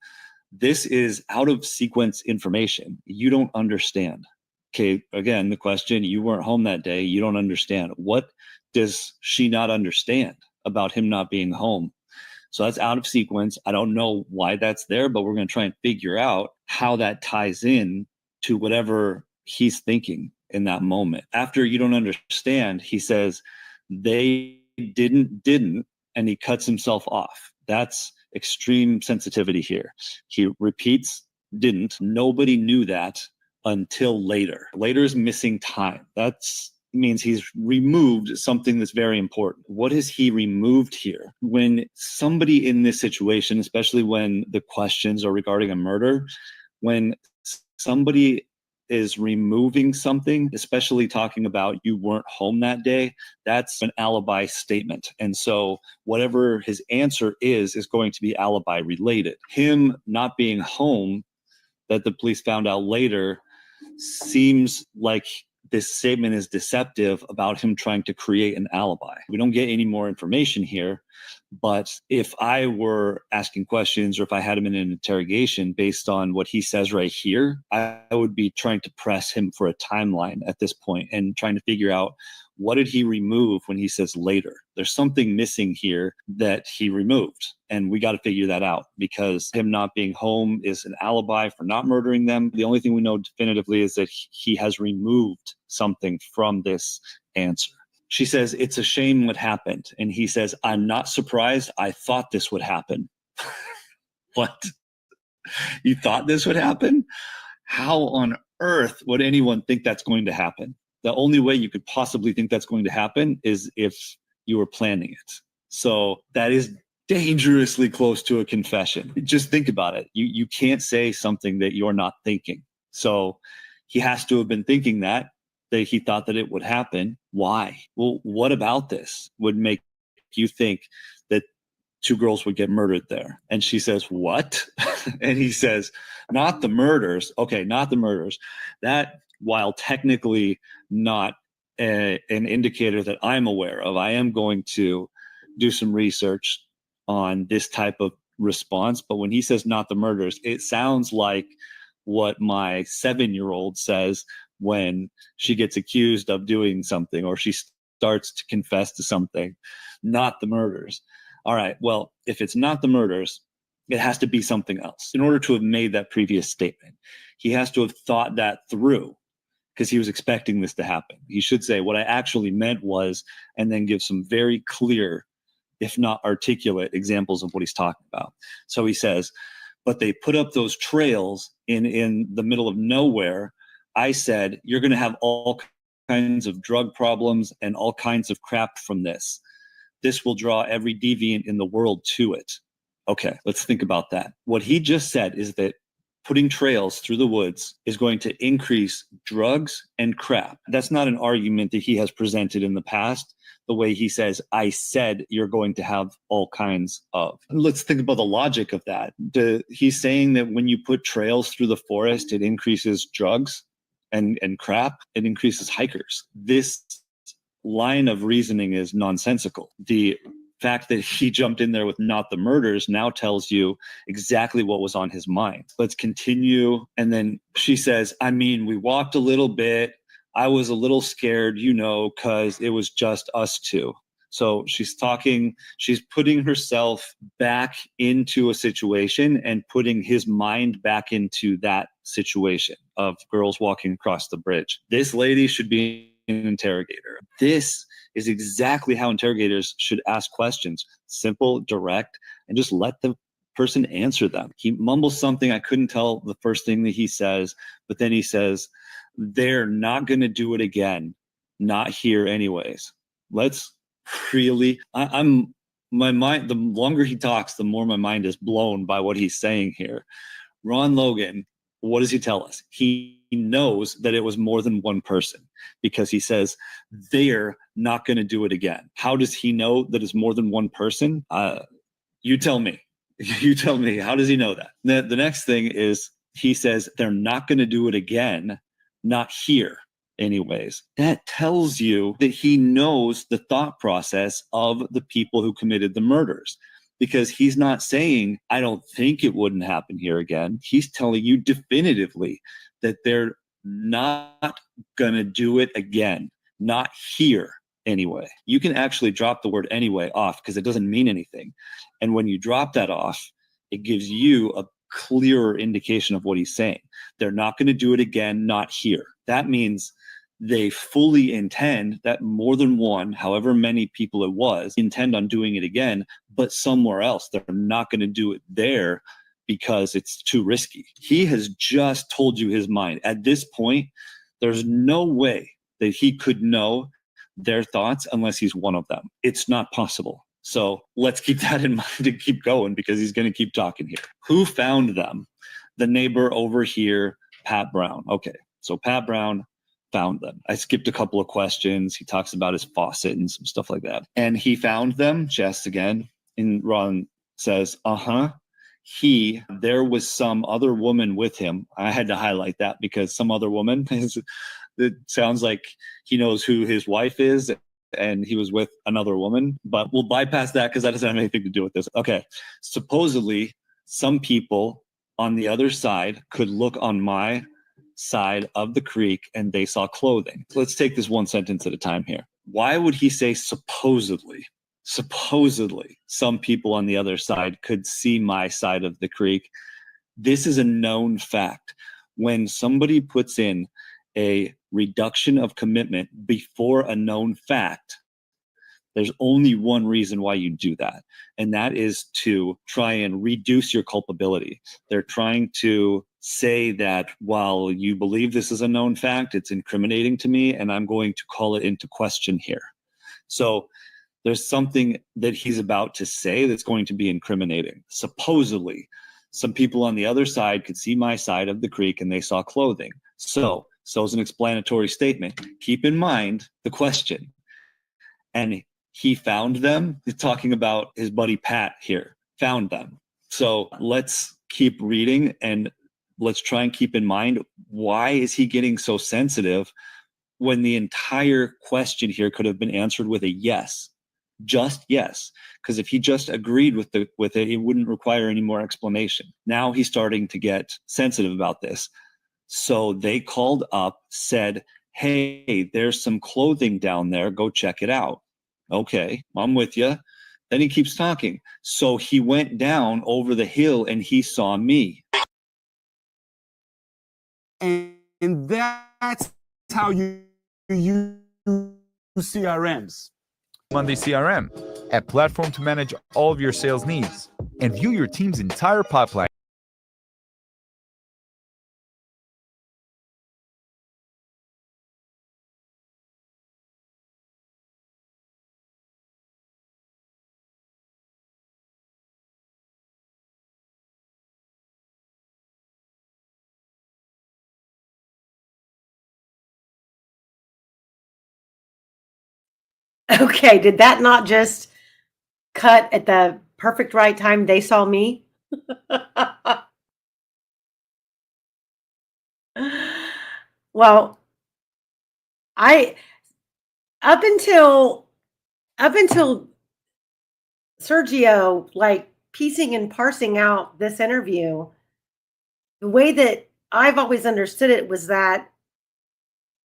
This is out of sequence information. You don't understand. Okay, again, the question, you weren't home that day. You don't understand. What does she not understand about him not being home? So that's out of sequence. I don't know why that's there, but we're going to try and figure out how that ties in to whatever he's thinking in that moment. After you don't understand, he says, they didn't, and he cuts himself off. That's extreme sensitivity here. He repeats, didn't. Nobody knew that until later. Later is missing time. That's means he's removed something that's very important. What has he removed here? When somebody in this situation, especially when the questions are regarding a murder, when somebody is removing something, especially talking about you weren't home that day, that's an alibi statement. And so whatever his answer is going to be alibi related. Him not being home, that the police found out later, seems like this statement is deceptive about him trying to create an alibi. We don't get any more information here, but if I were asking questions or if I had him in an interrogation based on what he says right here, I would be trying to press him for a timeline at this point and trying to figure out, what did he remove when he says later? There's something missing here that he removed, and we got to figure that out, because him not being home is an alibi for not murdering them. The only thing we know definitively is that he has removed something from this answer. She says, it's a shame what happened. And he says, I'm not surprised. I thought this would happen. What? You thought this would happen? How on earth would anyone think that's going to happen? The only way you could possibly think that's going to happen is if you were planning it. So that is dangerously close to a confession. Just think about it. You can't say something that you're not thinking. So he has to have been thinking that he thought that it would happen. Why? Well, what about this would make you think that two girls would get murdered there? And she says, what? And he says, not the murders. Okay, not the murders. That, while technically not an indicator that I'm aware of, I am going to do some research on this type of response. But when he says not the murders, it sounds like what my 7-year-old says when she gets accused of doing something or she starts to confess to something. Not the murders. All right, well, if it's not the murders, it has to be something else. In order to have made that previous statement, he has to have thought that through, because he was expecting this to happen. He should say, what I actually meant was, and then give some very clear, if not articulate, examples of what he's talking about. So he says, but they put up those trails in the middle of nowhere. I said, you're going to have all kinds of drug problems and all kinds of crap from this. This will draw every deviant in the world to it. Okay, let's think about that. What he just said is that putting trails through the woods is going to increase drugs and crap. That's not an argument that he has presented in the past, the way he says, I said you're going to have all kinds of. Let's think about the logic of that. He's saying that when you put trails through the forest, it increases drugs and crap. It increases hikers. This line of reasoning is nonsensical. The fact that he jumped in there with not the murders now tells you exactly what was on his mind. Let's continue. And then she says, I mean, we walked a little bit. I was a little scared, because it was just us two. So she's putting herself back into a situation and putting his mind back into that situation of girls walking across the bridge. This lady should be an interrogator. This is exactly how interrogators should ask questions. Simple, direct, and just let the person answer them. He mumbles something. I couldn't tell the first thing that he says, but then he says, they're not going to do it again. Not here anyways. Let's really, my mind, the longer he talks, the more my mind is blown by what he's saying here. Ron Logan, what does he tell us? He knows that it was more than one person because he says they're not going to do it again. How does he know that it's more than one person? You tell me. You tell me. How does he know that? The next thing is he says they're not going to do it again, not here anyways. That tells you that he knows the thought process of the people who committed the murders. Because he's not saying, I don't think it wouldn't happen here again. He's telling you definitively that they're not going to do it again. Not here anyway. You can actually drop the word anyway off because it doesn't mean anything. And when you drop that off, it gives you a clearer indication of what he's saying. They're not going to do it again, not here. That means they fully intend that more than one, however many people it was, intend on doing it again, but somewhere else. They're not going to do it there because it's too risky. He has just told you his mind. At this point, there's no way that he could know their thoughts unless he's one of them. It's not possible. So let's keep that in mind and keep going because he's going to keep talking here. Who found them? The neighbor over here, Pat Brown. Okay. So Pat Brown found them. I skipped a couple of questions. He talks about his faucet and some stuff like that. And he found them, she asks again, and Ron says, there was some other woman with him. I had to highlight that because some other woman it sounds like he knows who his wife is and he was with another woman, but we'll bypass that because that doesn't have anything to do with this. Okay. Supposedly, some people on the other side could look on my side of the creek and they saw clothing. Let's take this one sentence at a time here. Why would he say supposedly? Supposedly, some people on the other side could see my side of the creek. This is a known fact. When somebody puts in a reduction of commitment before a known fact, there's only one reason why you do that, and that is to try and reduce your culpability. They're trying to say that while you believe this is a known fact, it's incriminating to me, and I'm going to call it into question here. So there's something that he's about to say that's going to be incriminating. Supposedly, some people on the other side could see my side of the creek and they saw clothing. So is an explanatory statement. Keep in mind the question. And he found them. He's talking about his buddy Pat here, found them. So let's keep reading and let's try and keep in mind, why is he getting so sensitive when the entire question here could have been answered with a yes? Just yes, because if he just agreed with it, it wouldn't require any more explanation. Now he's starting to get sensitive about this. So they called up, said, hey, there's some clothing down there. Go check it out. Okay, I'm with you. Then he keeps talking. So he went down over the hill and he saw me. And that's how you use CRMs. Monday CRM, a platform to manage all of your sales needs and view your team's entire pipeline. Okay, did that not just cut at the perfect right time they saw me? Well, up until Sergio, like, piecing and parsing out this interview, the way that I've always understood it was that,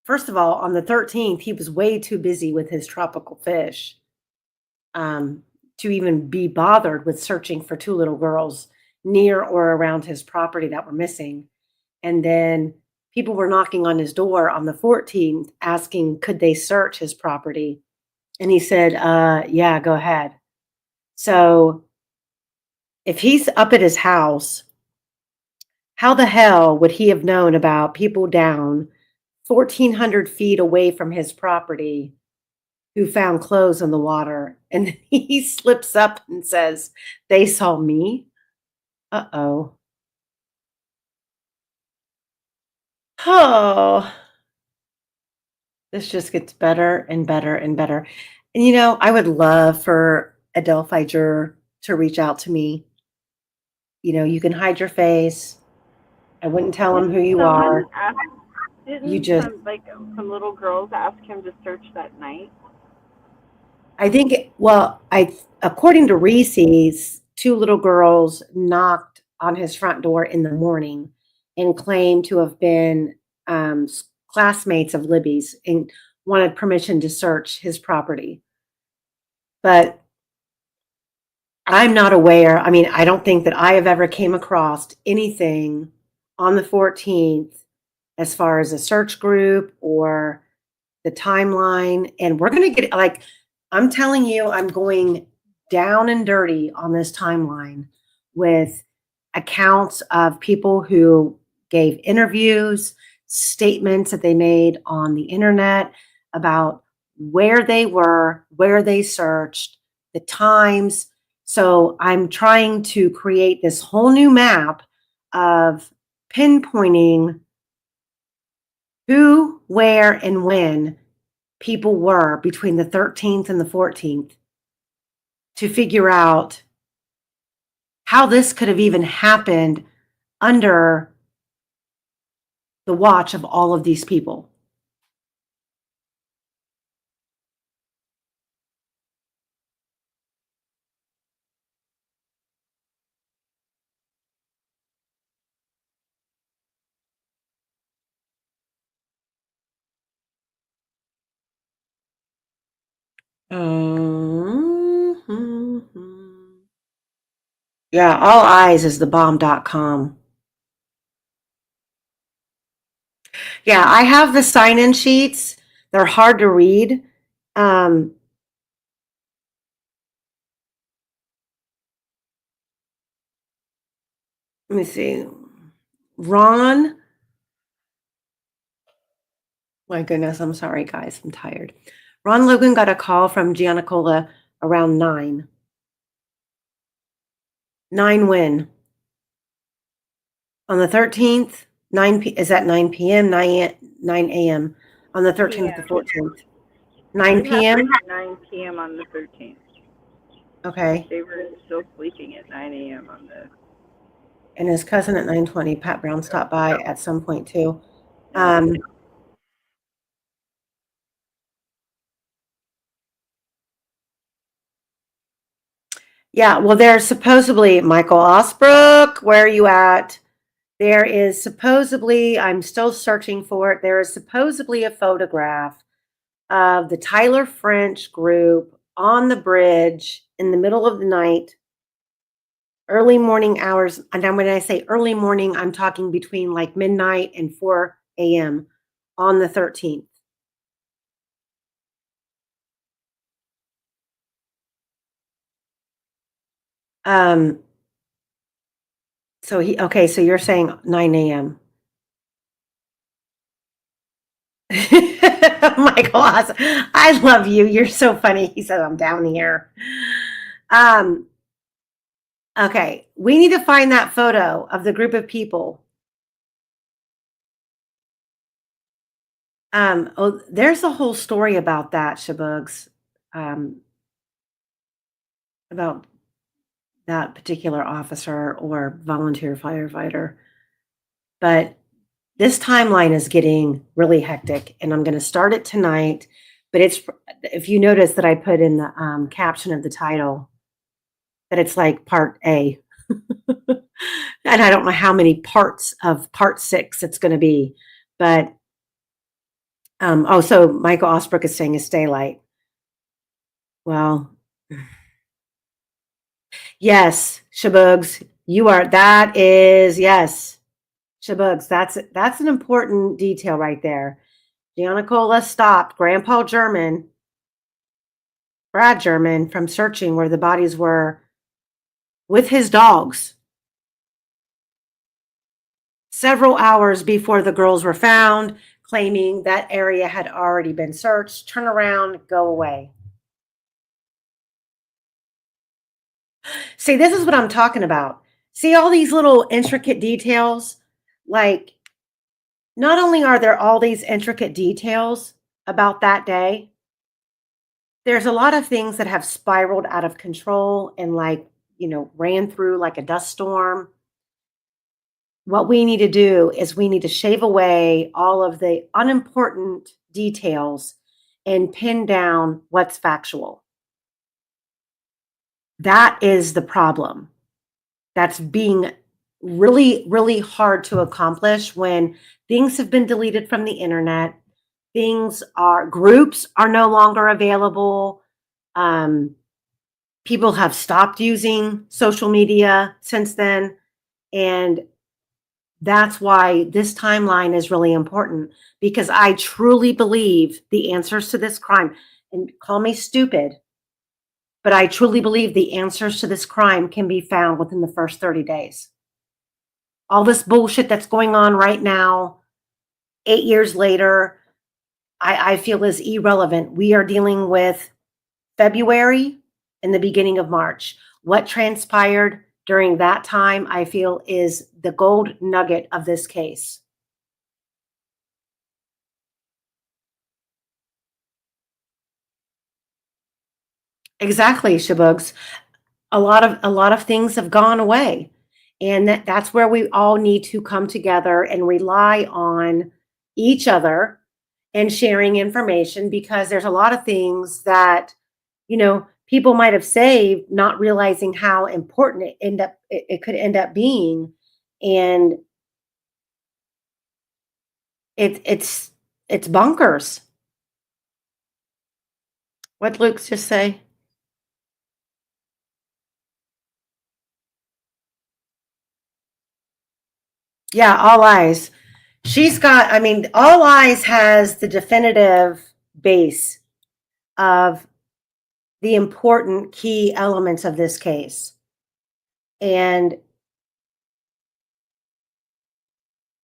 first of all, on the 13th, he was way too busy with his tropical fish to even be bothered with searching for two little girls near or around his property that were missing. And then people were knocking on his door on the 14th asking, could they search his property? And he said, yeah, go ahead. So if he's up at his house, how the hell would he have known about people down 1,400 feet away from his property who found clothes in the water? And he slips up and says, they saw me. Uh-oh. Oh, this just gets better and better and better. And, you know, I would love for a Delphi juror to reach out to me. You know, you can hide your face. I wouldn't tell them who you are. You just, some little girls ask him to search that night? I think, according to Reese's, two little girls knocked on his front door in the morning and claimed to have been classmates of Libby's and wanted permission to search his property. But I'm not aware. I mean, I don't think that I have ever came across anything on the 14th as far as a search group or the timeline. And we're going to get, like, I'm telling you, I'm going down and dirty on this timeline with accounts of people who gave interviews, statements that they made on the internet about where they were, where they searched, the times. So I'm trying to create this whole new map of pinpointing who, where, and when people were between the 13th and the 14th to figure out how this could have even happened under the watch of all of these people. Yeah, all eyes is the bomb.com. Yeah, I have the sign-in sheets. They're hard to read. Let me see. Ron. My goodness, I'm sorry, guys. I'm tired. Ron Logan got a call from Giannicola around 9. 9 when? On the 13th, 9 is that 9 p.m., 9 a.m. on the 13th to the 14th? 9 p.m.? 9 p.m. on the 13th. Okay. They were still sleeping at 9 a.m. on the. And his cousin at 9:20. Pat Brown stopped by at some point too. Yeah, well, there's supposedly Michael Osbrook. Where are you at? There is supposedly, I'm still searching for it. There is supposedly a photograph of the Tyler French group on the bridge in the middle of the night, early morning hours. And then when I say early morning, I'm talking between like midnight and 4 a.m. on the 13th. So so you're saying 9 a.m. Michael, I love you. You're so funny. He said, I'm down here. Okay, we need to find that photo of the group of people. There's a whole story about that, Shabugs, about that particular officer or volunteer firefighter. But this timeline is getting really hectic, and I'm going to start it tonight. But if you notice that I put in the caption of the title that it's like part A. And I don't know how many parts of part 6 it's going to be. But, so Michael Osbrook is saying it's daylight. Well, yes, Shabugs, yes, Shabugs, that's an important detail right there. Giannicola stopped Grandpa Brad German, from searching where the bodies were with his dogs several hours before the girls were found, claiming that area had already been searched. Turn around, go away. See, this is what I'm talking about. See all these little intricate details? Like, not only are there all these intricate details about that day, there's a lot of things that have spiraled out of control and ran through like a dust storm. What we need to do is we need to shave away all of the unimportant details and pin down what's factual. That is the problem. That's being really, really hard to accomplish when things have been deleted from the internet. Groups are no longer available. People have stopped using social media since then. And that's why this timeline is really important, because I truly believe the answers to this crime, and call me stupid, but I truly believe the answers to this crime can be found within the first 30 days. All this bullshit that's going on right now, 8 years later, I feel is irrelevant. We are dealing with February and the beginning of March. What transpired during that time, I feel, is the gold nugget of this case. Exactly, Shabugs. A lot of things have gone away. And that's where we all need to come together and rely on each other and sharing information, because there's a lot of things that, people might have saved, not realizing how important it could end up being. And it's bonkers. What Luke's just say? Yeah, All Eyes. All Eyes has the definitive base of the important key elements of this case. And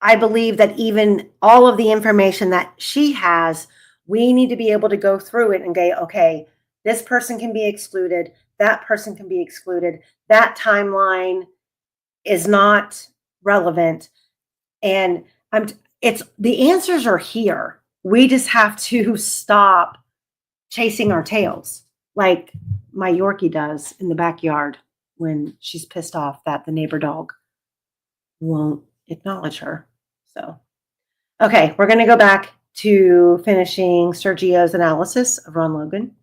I believe that even all of the information that she has, we need to be able to go through it and go, okay, this person can be excluded, that person can be excluded, that timeline is not relevant. And it's the answers are here. We just have to stop chasing our tails like my Yorkie does in the backyard when she's pissed off that the neighbor dog won't acknowledge her. So, okay, we're going to go back to finishing Sergio's analysis of Ron Logan.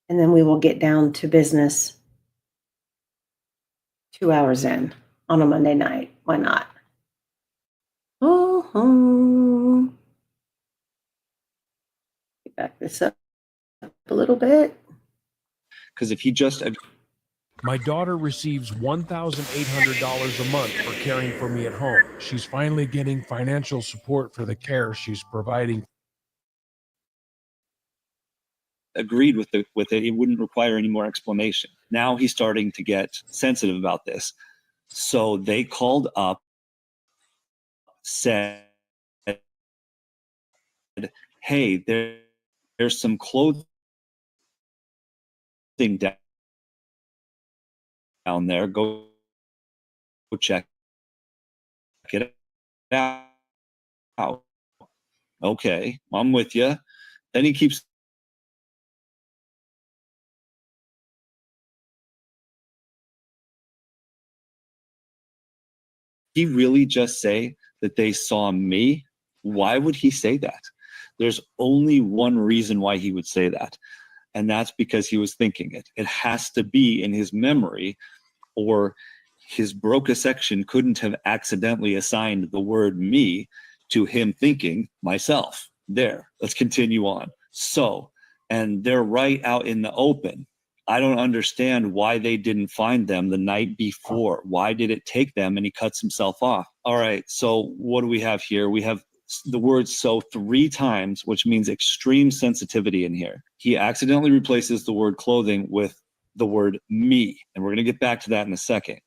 And then we will get down to business 2 hours in on a Monday night. Why not? Oh, back this up a little bit. Because if he just My daughter receives $1,800 a month for caring for me at home. She's finally getting financial support for the care she's providing. agreed with it, it wouldn't require any more explanation. Now he's starting to get sensitive about this. So they called up, said, hey, there's some clothing down there. Go check it out. Okay, I'm with you. Then he keeps he really just say that they saw me? Why would he say that? There's only one reason why he would say that, and that's because he was thinking it. It has to be in his memory, or his broca section couldn't have accidentally assigned the word me to him thinking myself. There, let's continue on. So, and they're right out in the open. I don't understand why they didn't find them the night before. Why did it take them? And he cuts himself off. All right, so what do we have here? We have the word so 3 times, which means extreme sensitivity in here. He accidentally replaces the word clothing with the word me, and we're going to get back to that in a second.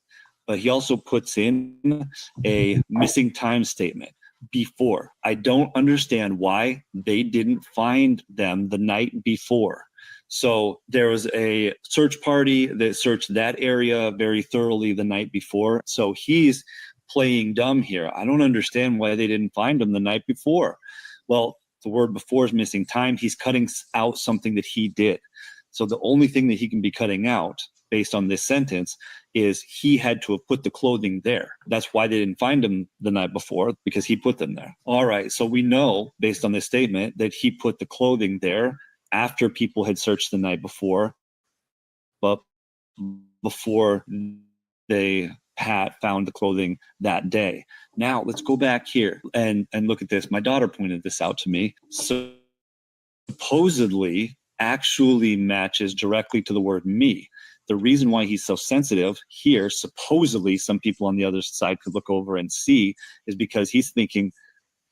But he also puts in a missing time statement before. I don't understand why they didn't find them the night before. So there was a search party that searched that area very thoroughly the night before. So he's playing dumb here. I don't understand why they didn't find him the night before. Well, the word before is missing time. He's cutting out something that he did. So the only thing that he can be cutting out based on this sentence is he had to have put the clothing there. That's why they didn't find him the night before, because he put them there. All right, so we know based on this statement that he put the clothing there after people had searched the night before, but before they found the clothing that day. Now let's go back here and look at this. My daughter pointed this out to me. So supposedly actually matches directly to the word me. The reason why he's so sensitive here, supposedly some people on the other side could look over and see, is because he's thinking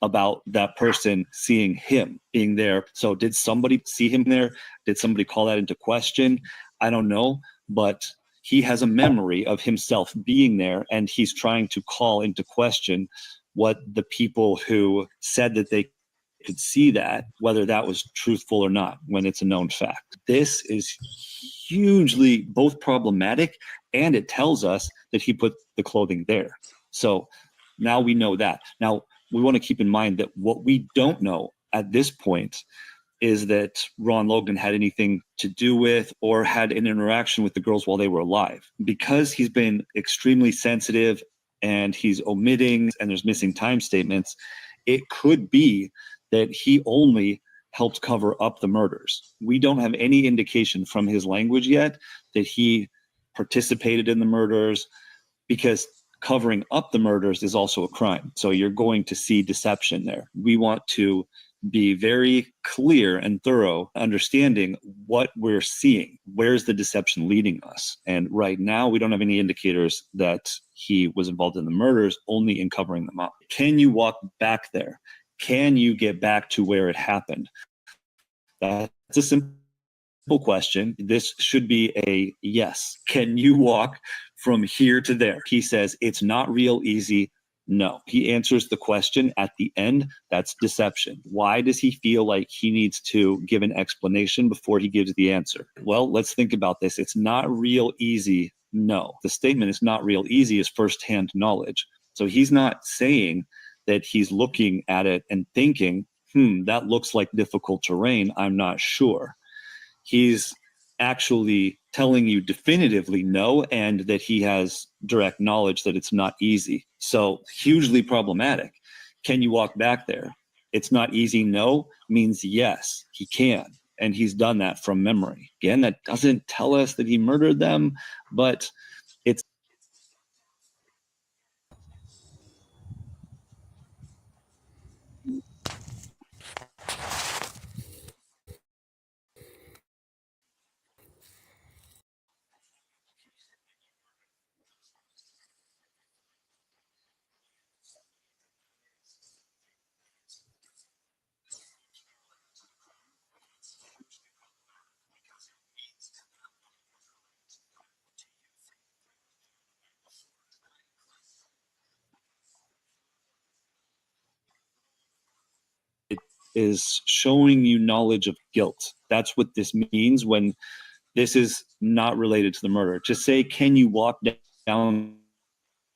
about that person seeing him being there. So did somebody see him there? Did somebody call that into question? I don't know, but he has a memory of himself being there, and he's trying to call into question what the people who said that they could see that, whether that was truthful or not, when it's a known fact. This is hugely both problematic, and it tells us that he put the clothing there. So now we know that. Now we want to keep in mind that what we don't know at this point is that Ron Logan had anything to do with or had an interaction with the girls while they were alive. Because he's been extremely sensitive and he's omitting and there's missing time statements, it could be that he only helped cover up the murders. We don't have any indication from his language yet that he participated in the murders, because covering up the murders is also a crime. So you're going to see deception there. We want to be very clear and thorough, understanding what we're seeing. Where's the deception leading us? And right now, we don't have any indicators that he was involved in the murders, only in covering them up. Can you walk back there? Can you get back to where it happened? That's a simple question. This should be a yes. Can you walk from here to there? He says it's not real easy. No. He answers the question at the end. That's deception. Why does he feel like he needs to give an explanation before he gives the answer? Well, let's think about this. It's not real easy. No. The statement "is not real easy" is firsthand knowledge. So he's not saying that he's looking at it and thinking, that looks like difficult terrain. I'm not sure. He's actually telling you definitively no, and that he has direct knowledge that it's not easy. So hugely problematic. Can you walk back there? It's not easy. No means yes, he can. And he's done that from memory. Again, that doesn't tell us that he murdered them, but it's is showing you knowledge of guilt. That's what this means when this is not related to the murder. To say, can you walk down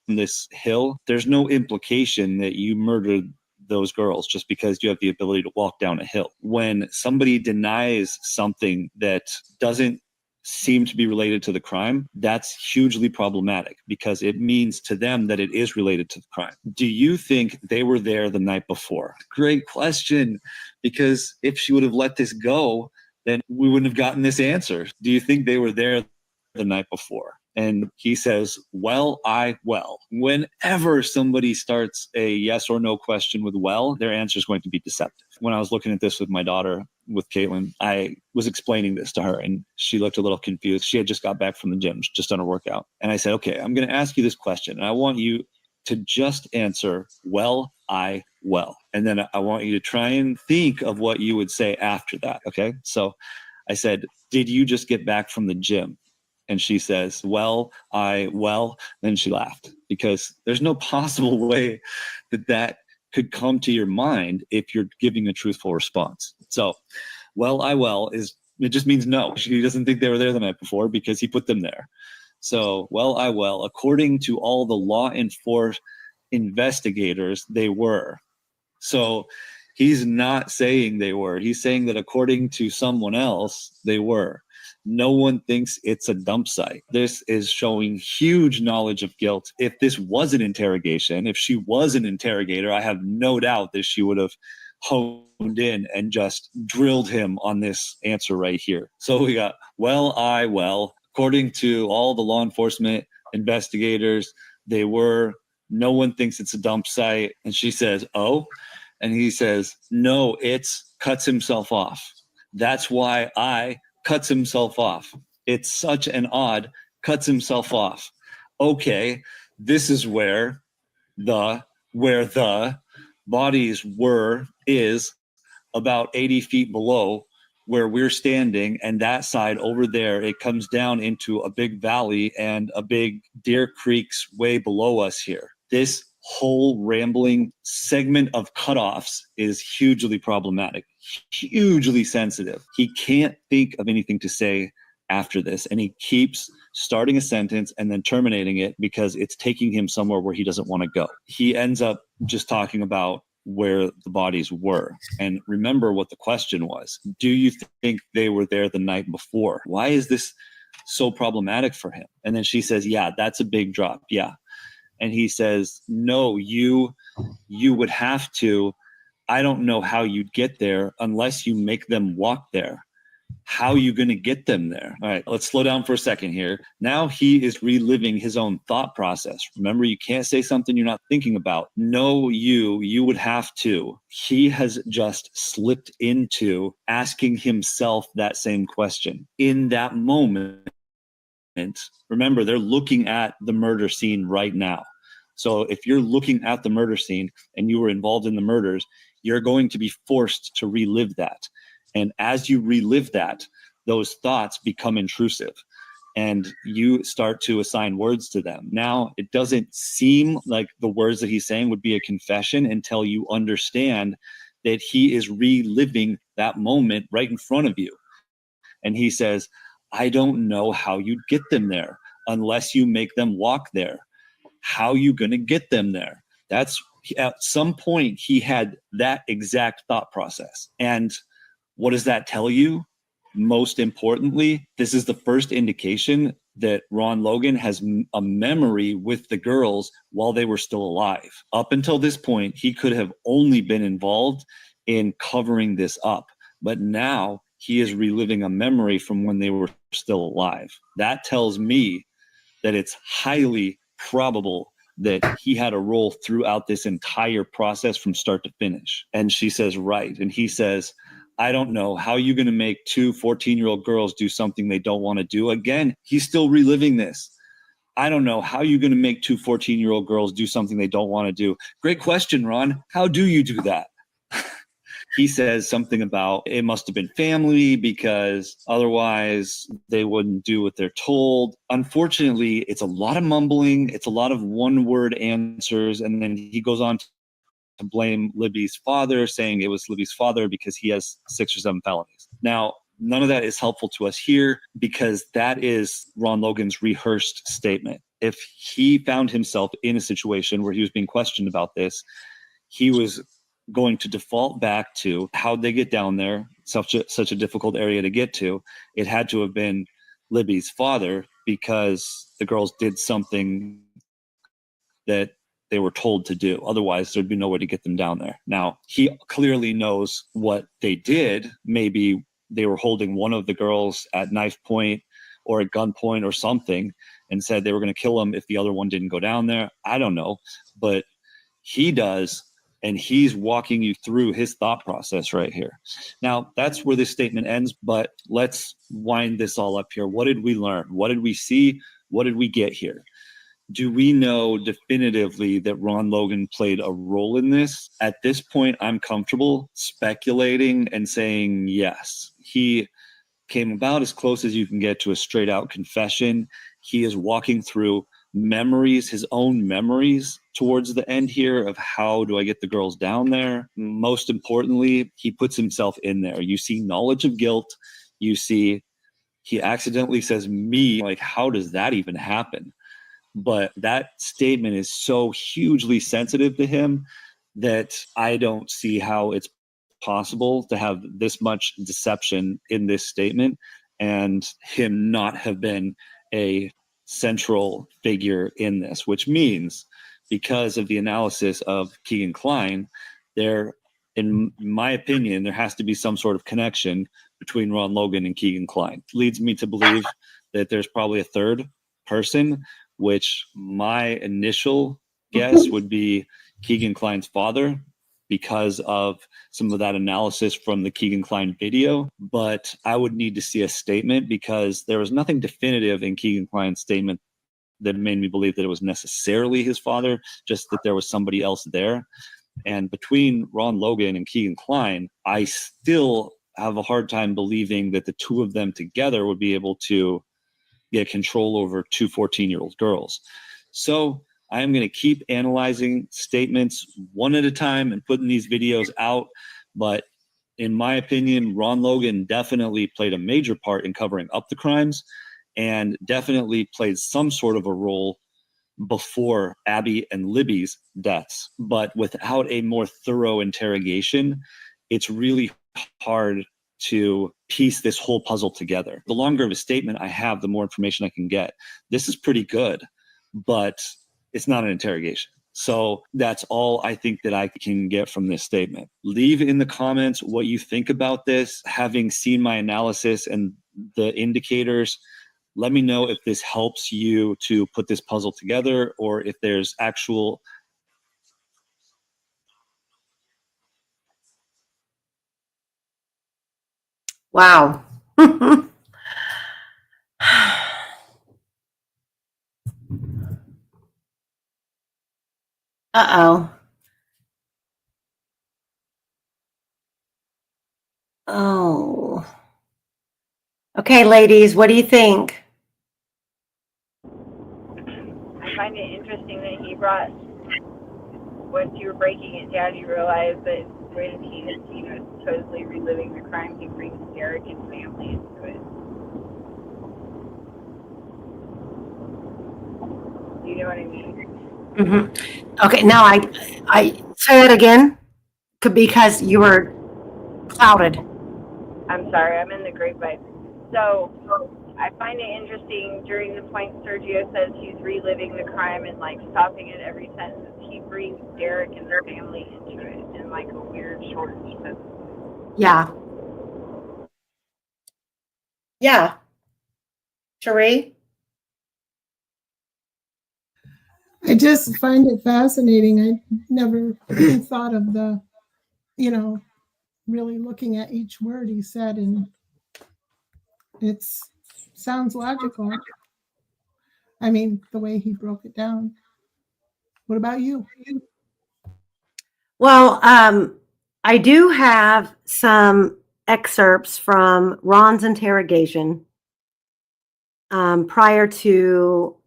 this hill? There's no implication that you murdered those girls just because you have the ability to walk down a hill. When somebody denies something that doesn't seem to be related to the crime, that's hugely problematic because it means to them that it is related to the crime. Do you think they were there the night before? Great question, because if she would have let this go, then we wouldn't have gotten this answer. Do you think they were there the night before? And he says, well. Whenever somebody starts a yes or no question with well, their answer is going to be deceptive. When I was looking at this with my daughter, with Caitlin, I was explaining this to her and she looked a little confused. She had just got back from the gym, just done a workout. And I said, okay, I'm going to ask you this question. And I want you to just answer, well. And then I want you to try and think of what you would say after that. Okay. So I said, did you just get back from the gym? And she says, well. Then she laughed because there's no possible way that could come to your mind if you're giving a truthful response. So, it just means no. She doesn't think they were there the night before because he put them there. So, according to all the law enforcement investigators, they were. So he's not saying they were. He's saying that according to someone else, they were. No one thinks it's a dump site. This is showing huge knowledge of guilt. If this was an interrogation, if she was an interrogator, I have no doubt that she would have honed in and just drilled him on this answer right here. So we got, according to all the law enforcement investigators, they were. No one thinks it's a dump site. And she says, oh. And he says, no, it's cuts himself off. That's why I cuts himself off. It's such an odd cuts himself off. Okay, this is where the bodies is about 80 feet below where we're standing, and that side over there, it comes down into a big valley and a big Deer Creek's way below us here. This whole rambling segment of cutoffs is hugely problematic, hugely sensitive. He can't think of anything to say after this, and he keeps starting a sentence and then terminating it because it's taking him somewhere where he doesn't want to go. He ends up just talking about where the bodies were. And remember what the question was. Do you think they were there the night before? Why is this so problematic for him? And then she says, yeah, that's a big drop. Yeah. And he says, no, you would have to. I don't know how you'd get there unless you make them walk there. How are you going to get them there? All right, let's slow down for a second here. Now he is reliving his own thought process. Remember, you can't say something you're not thinking about. No, you would have to. He has just slipped into asking himself that same question. In that moment, remember, they're looking at the murder scene right now. So if you're looking at the murder scene and you were involved in the murders, you're going to be forced to relive that. And as you relive that, those thoughts become intrusive and you start to assign words to them. Now, it doesn't seem like the words that he's saying would be a confession until you understand that he is reliving that moment right in front of you. And he says, I don't know how you'd get them there unless you make them walk there. How are you going to get them there? That's at some point he had that exact thought process. And what does that tell you? Most importantly, this is the first indication that Ron Logan has a memory with the girls while they were still alive. Up until this point, he could have only been involved in covering this up. But now he is reliving a memory from when they were still alive. That tells me that it's highly probable that he had a role throughout this entire process from start to finish. And she says, right. And he says, I don't know how you're going to make two 14-year-old girls do something they don't want to do. Again, he's still reliving this. I don't know how you're going to make two 14-year-old girls do something they don't want to do. Great question, Ron. How do you do that? He says something about it must have been family because otherwise they wouldn't do what they're told. Unfortunately, it's a lot of mumbling. It's a lot of one-word answers. And then he goes on to blame Libby's father, saying it was Libby's father because he has 6 or 7 felonies. Now, none of that is helpful to us here because that is Ron Logan's rehearsed statement. If he found himself in a situation where he was being questioned about this, he was going to default back to how'd they get down there, such a difficult area to get to. It had to have been Libby's father because the girls did something that they were told to do. Otherwise, there'd be no way to get them down there. Now, he clearly knows what they did. Maybe they were holding one of the girls at knife point or at gunpoint or something and said they were going to kill him if the other one didn't go down there. I don't know, but he does. And he's walking you through his thought process right here. Now, that's where this statement ends, but let's wind this all up here. What did we learn? What did we see? What did we get here? Do we know definitively that Ron Logan played a role in this? At this point, I'm comfortable speculating and saying yes. He came about as close as you can get to a straight out confession. He is walking through memories, his own memories towards the end here of how do I get the girls down there? Most importantly, he puts himself in there. You see knowledge of guilt. You see he accidentally says me, like how does that even happen? But that statement is so hugely sensitive to him that I don't see how it's possible to have this much deception in this statement and him not have been a central figure in this, which means because of the analysis of Keegan Klein, there, in my opinion, there has to be some sort of connection between Ron Logan and Keegan Klein. Leads me to believe that there's probably a third person, which my initial guess would be Keegan Klein's father because of some of that analysis from the Keegan Klein video. But I would need to see a statement because there was nothing definitive in Keegan Klein's statement that made me believe that it was necessarily his father, just that there was somebody else there. And between Ron Logan and Keegan Klein, I still have a hard time believing that the two of them together would be able to get control over two 14-year-old girls. So I am going to keep analyzing statements one at a time and putting these videos out. But in my opinion, Ron Logan definitely played a major part in covering up the crimes and definitely played some sort of a role before Abby and Libby's deaths. But without a more thorough interrogation, it's really hard to piece this whole puzzle together. The longer of a statement I have, the more information I can get. This is pretty good, but it's not an interrogation. So that's all I think that I can get from this statement. Leave in the comments what you think about this. Having seen my analysis and the indicators, let me know if this helps you to put this puzzle together, or if there's actual. Wow. Uh-oh. Oh. Okay, ladies, what do you think? I find it interesting that he brought, once you were breaking it down, you realized that when he is, supposedly reliving the crime, he brings Derek and family into it. Do you know what I mean? Mm-hmm. Okay, now I say that again because you were clouded. I'm sorry, I'm in the grapevine. So I find it interesting during the point Sergio says he's reliving the crime and like stopping it every sentence, he brings Derek and their family into it in like a weird short sentence. Yeah. Yeah. Sheree? I just find it fascinating. I never thought of the, really looking at each word he said, and it sounds logical. I mean, the way he broke it down. What about you? Well, I do have some excerpts from Ron's interrogation prior to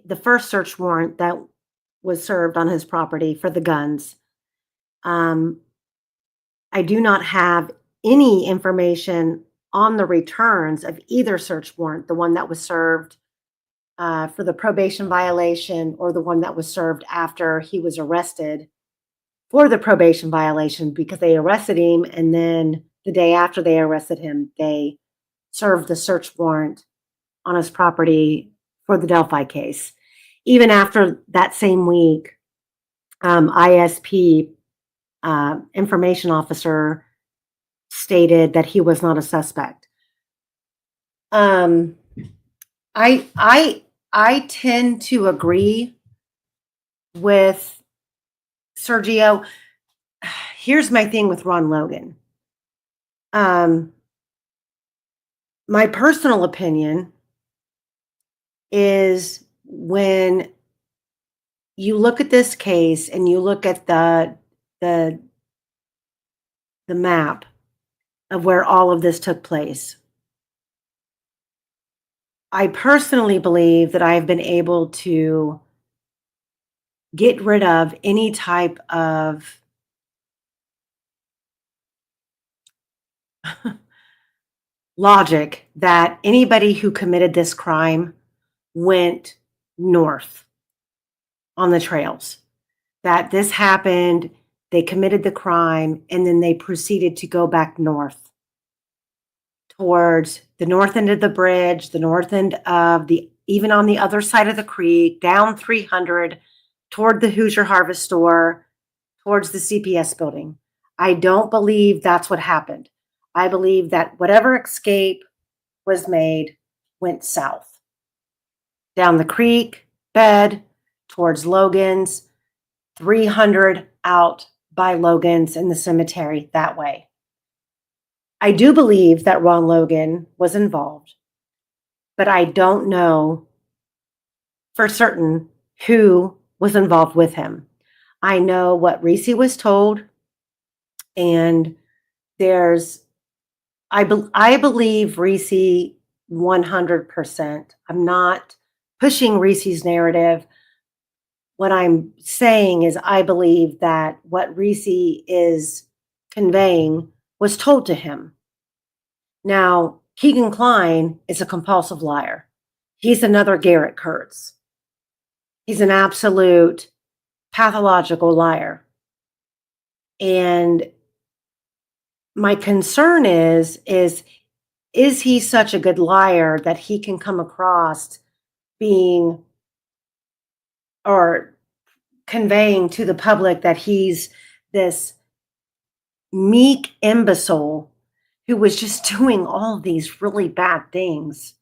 the first search warrant that was served on his property for the guns. I do not have any information on the returns of either search warrant, the one that was served for the probation violation or the one that was served after he was arrested for the probation violation, because they arrested him and then the day after they arrested him, they served the search warrant on his property for the Delphi case. Even after that same week, ISP information officer stated that he was not a suspect. I tend to agree with Sergio. Here's my thing with Ron Logan. My personal opinion is, when you look at this case and you look at the map of where all of this took place, I personally believe that I have been able to get rid of any type of logic that anybody who committed this crime went north on the trails. That this happened, they committed the crime, and then they proceeded to go back north towards the north end of the bridge, the north end of even on the other side of the creek, down 300 toward the Hoosier Harvest Store, towards the CPS building. I don't believe that's what happened. I believe that whatever escape was made went south, down the creek bed towards Logan's, 300 out by Logan's in the cemetery that way. I do believe that Ron Logan was involved, but I don't know for certain who was involved with him. I know what Reese was told, and I believe Reese 100%. I'm not pushing Reese's narrative. What I'm saying is I believe that what Reese is conveying was told to him. Now, Keegan Klein is a compulsive liar. He's another Garrett Kurtz. He's an absolute pathological liar. And my concern is he such a good liar that he can come across being or conveying to the public that he's this meek imbecile who was just doing all these really bad things,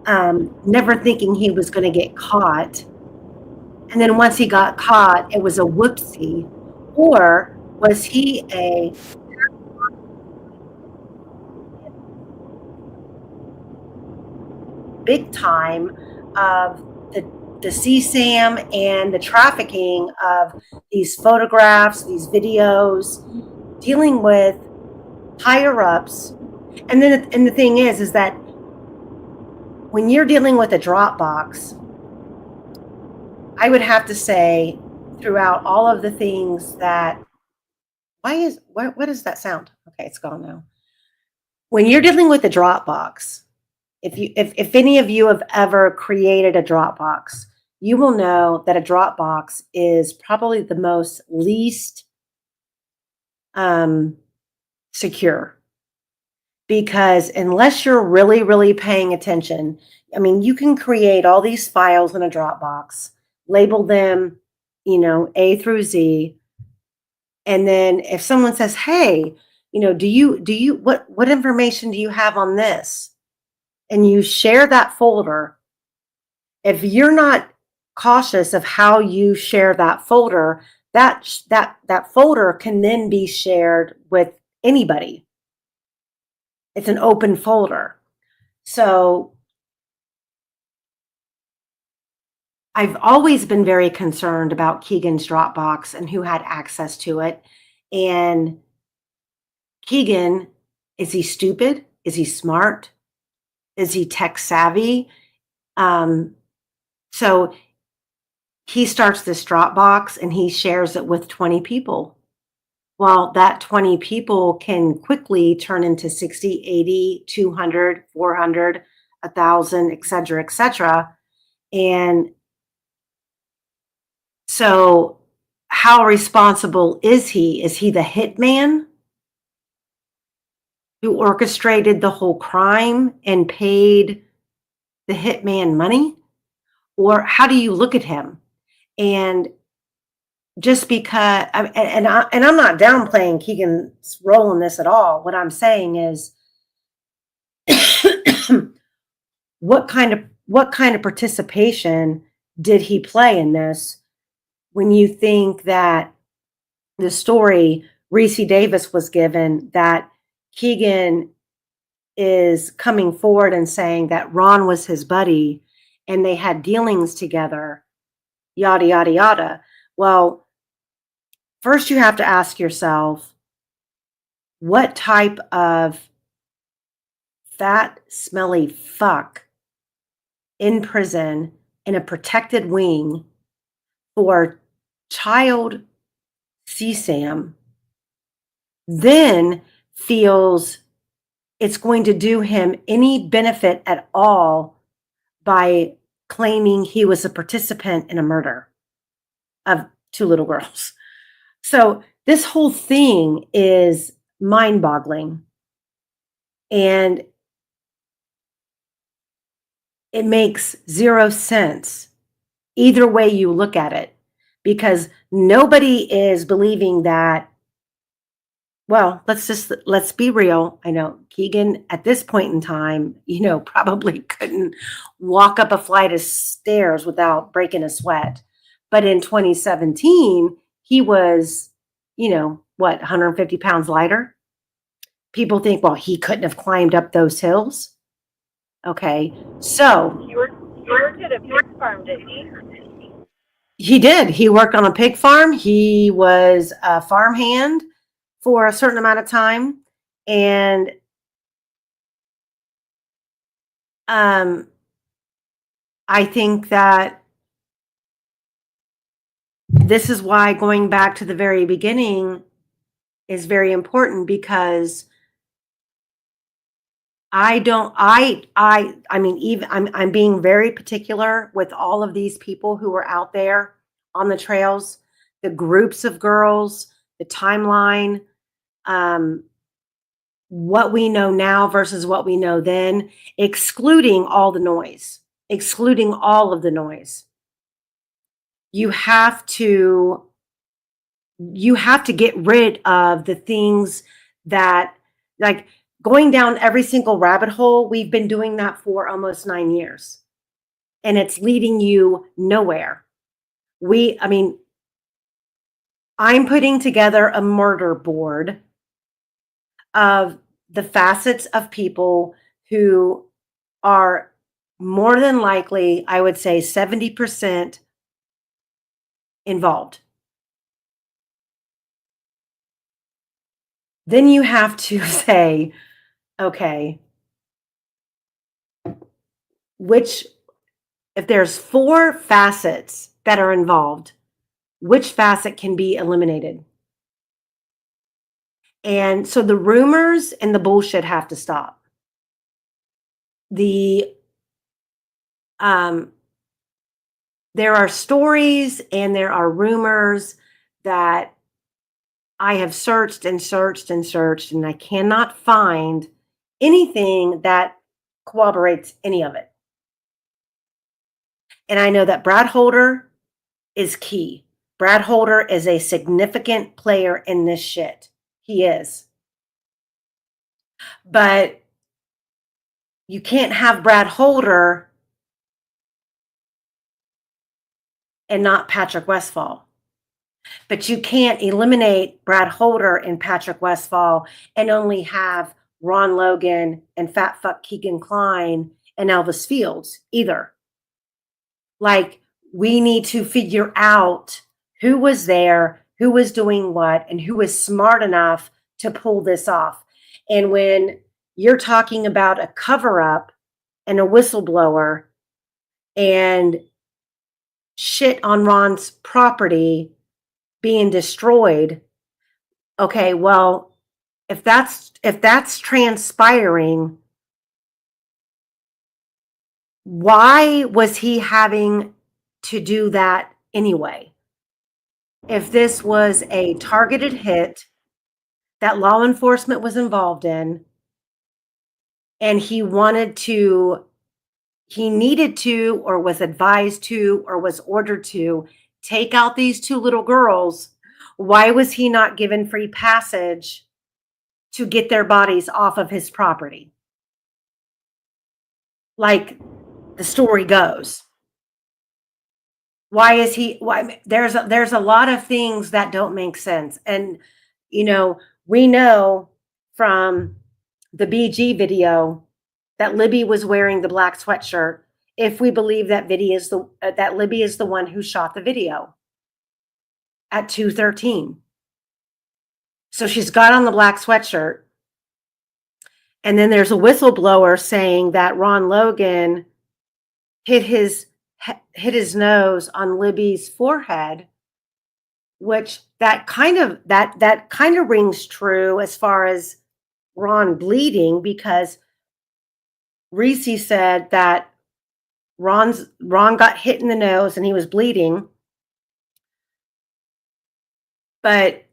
never thinking he was going to get caught. And then once he got caught, it was a whoopsie. Or was he a big time of the CSAM and the trafficking of these photographs, these videos, dealing with higher ups? And the thing is that when you're dealing with a Dropbox, I would have to say throughout all of the things that, what is that sound? Okay, it's gone now. When you're dealing with a Dropbox, if any of you have ever created a Dropbox, you will know that a Dropbox is probably the most least secure. Because unless you're really, really paying attention, I mean, you can create all these files in a Dropbox, label them, A through Z. And then if someone says, hey, what information do you have on this? And you share that folder, if you're not cautious of how you share that folder, that folder can then be shared with anybody. It's an open folder. So I've always been very concerned about Keegan's Dropbox and who had access to it. And Keegan, is he stupid? Is he smart? Is he tech savvy? So he starts this Dropbox and he shares it with 20 people. Well, that 20 people can quickly turn into 60, 80, 200, 400, 1,000, et cetera, et cetera. And so how responsible is he? Is he the hitman who orchestrated the whole crime and paid the hitman money? Or how do you look at him? And just because, and I'm not downplaying Keegan's role in this at all. What I'm saying is, what kind of participation did he play in this? When you think that the story Reese Davis was given, that Keegan is coming forward and saying that Ron was his buddy and they had dealings together, yada, yada, yada. Well, first you have to ask yourself, what type of fat, smelly fuck in prison in a protected wing for child CSAM then feels it's going to do him any benefit at all by claiming he was a participant in a murder of 2 little girls. So this whole thing is mind-boggling, and it makes 0 sense either way you look at it, because nobody is believing that. Well, let's be real. I know Keegan at this point in time, probably couldn't walk up a flight of stairs without breaking a sweat. But in 2017, he was, 150 pounds lighter. People think, well, he couldn't have climbed up those hills. Okay, so He worked at a pig farm, didn't he? he did. He worked on a pig farm. He was a farmhand for a certain amount of time. And I think that this is why going back to the very beginning is very important, because I don't, I mean, even I'm being very particular with all of these people who are out there on the trails, the groups of girls, the timeline, what we know now versus what we know then, excluding all the noise, excluding all of the noise. You have to get rid of the things that, like, going down every single rabbit hole. We've been doing that for almost 9 years, and it's leading you nowhere. I mean, I'm putting together a murder board of the facets of people who are more than likely, I would say 70% involved. Then you have to say, okay, if there's 4 facets that are involved, which facet can be eliminated? And so the rumors and the bullshit have to stop. There are stories and there are rumors that I have searched and searched and searched, and I cannot find anything that corroborates any of it. And I know that Brad Holder is key. Brad Holder is a significant player in this shit. He is. But you can't have Brad Holder and not Patrick Westphal. But you can't eliminate Brad Holder and Patrick Westphal and only have Ron Logan and fat fuck Keegan Klein and Elvis Fields either. Like, we need to figure out who was there, who was doing what, and who was smart enough to pull this off. And when you're talking about a cover-up and a whistleblower and shit on Ron's property being destroyed, okay, well, if that's transpiring, why was he having to do that anyway? If this was a targeted hit that law enforcement was involved in, and he needed to, or was advised to, or was ordered to take out these 2 little girls, why was he not given free passage to get their bodies off of his property? Like the story goes. Why is he, there's a lot of things that don't make sense. And, you know, we know from the BG video that Libby was wearing the black sweatshirt, if we believe that that Libby is the one who shot the video at 2:13. So she's got on the black sweatshirt. And then there's a whistleblower saying that Ron Logan hit his nose on Libby's forehead, which that kind of rings true as far as Ron bleeding, because Reese said that Ron got hit in the nose and he was bleeding. But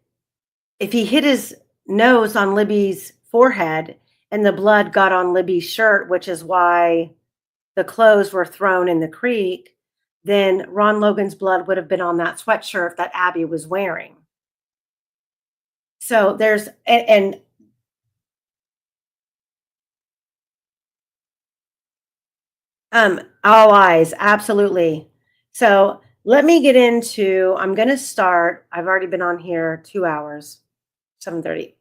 if he hit his nose on Libby's forehead and the blood got on Libby's shirt, which is why the clothes were thrown in the creek, then Ron Logan's blood would have been on that sweatshirt that Abby was wearing. So there's, and all eyes, absolutely. So let me get into, I'm going to start, I've already been on here 2 hours, 7:30,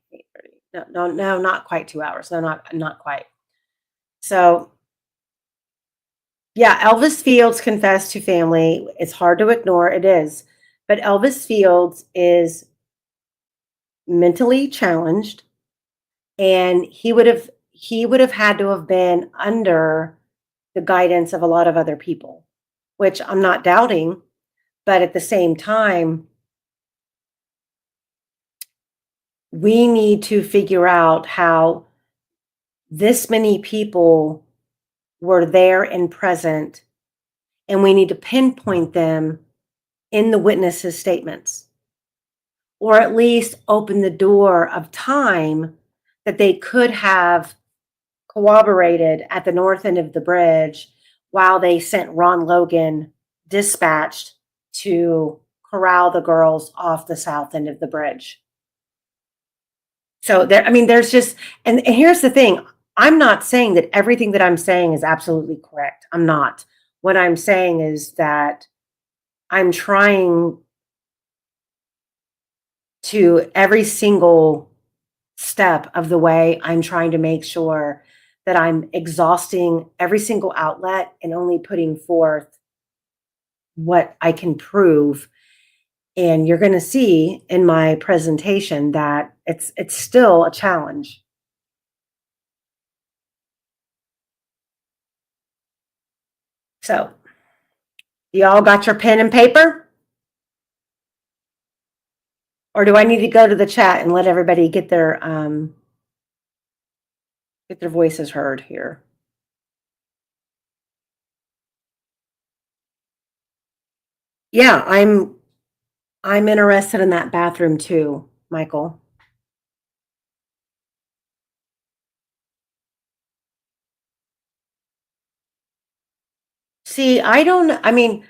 8:30. No, not quite 2 hours. No, not quite. So yeah, Elvis Fields confessed to family. It's hard to ignore, it is. But Elvis Fields is mentally challenged, and he would have had to have been under the guidance of a lot of other people, which I'm not doubting. But at the same time, we need to figure out how this many people were there and present, and we need to pinpoint them in the witnesses' statements, or at least open the door of time that they could have corroborated at the north end of the bridge while they sent Ron Logan dispatched to corral the girls off the south end of the bridge. So there, I mean, there's just, and here's the thing. I'm not saying that everything that I'm saying is absolutely correct. I'm not. What I'm saying is that I'm trying to every single step of the way, I'm trying to make sure that I'm exhausting every single outlet and only putting forth what I can prove. And you're going to see in my presentation that it's still a challenge. So, y'all got your pen and paper? Or do I need to go to the chat and let everybody get their voices heard here? Yeah, I'm interested in that bathroom too, Michael. See, I mean,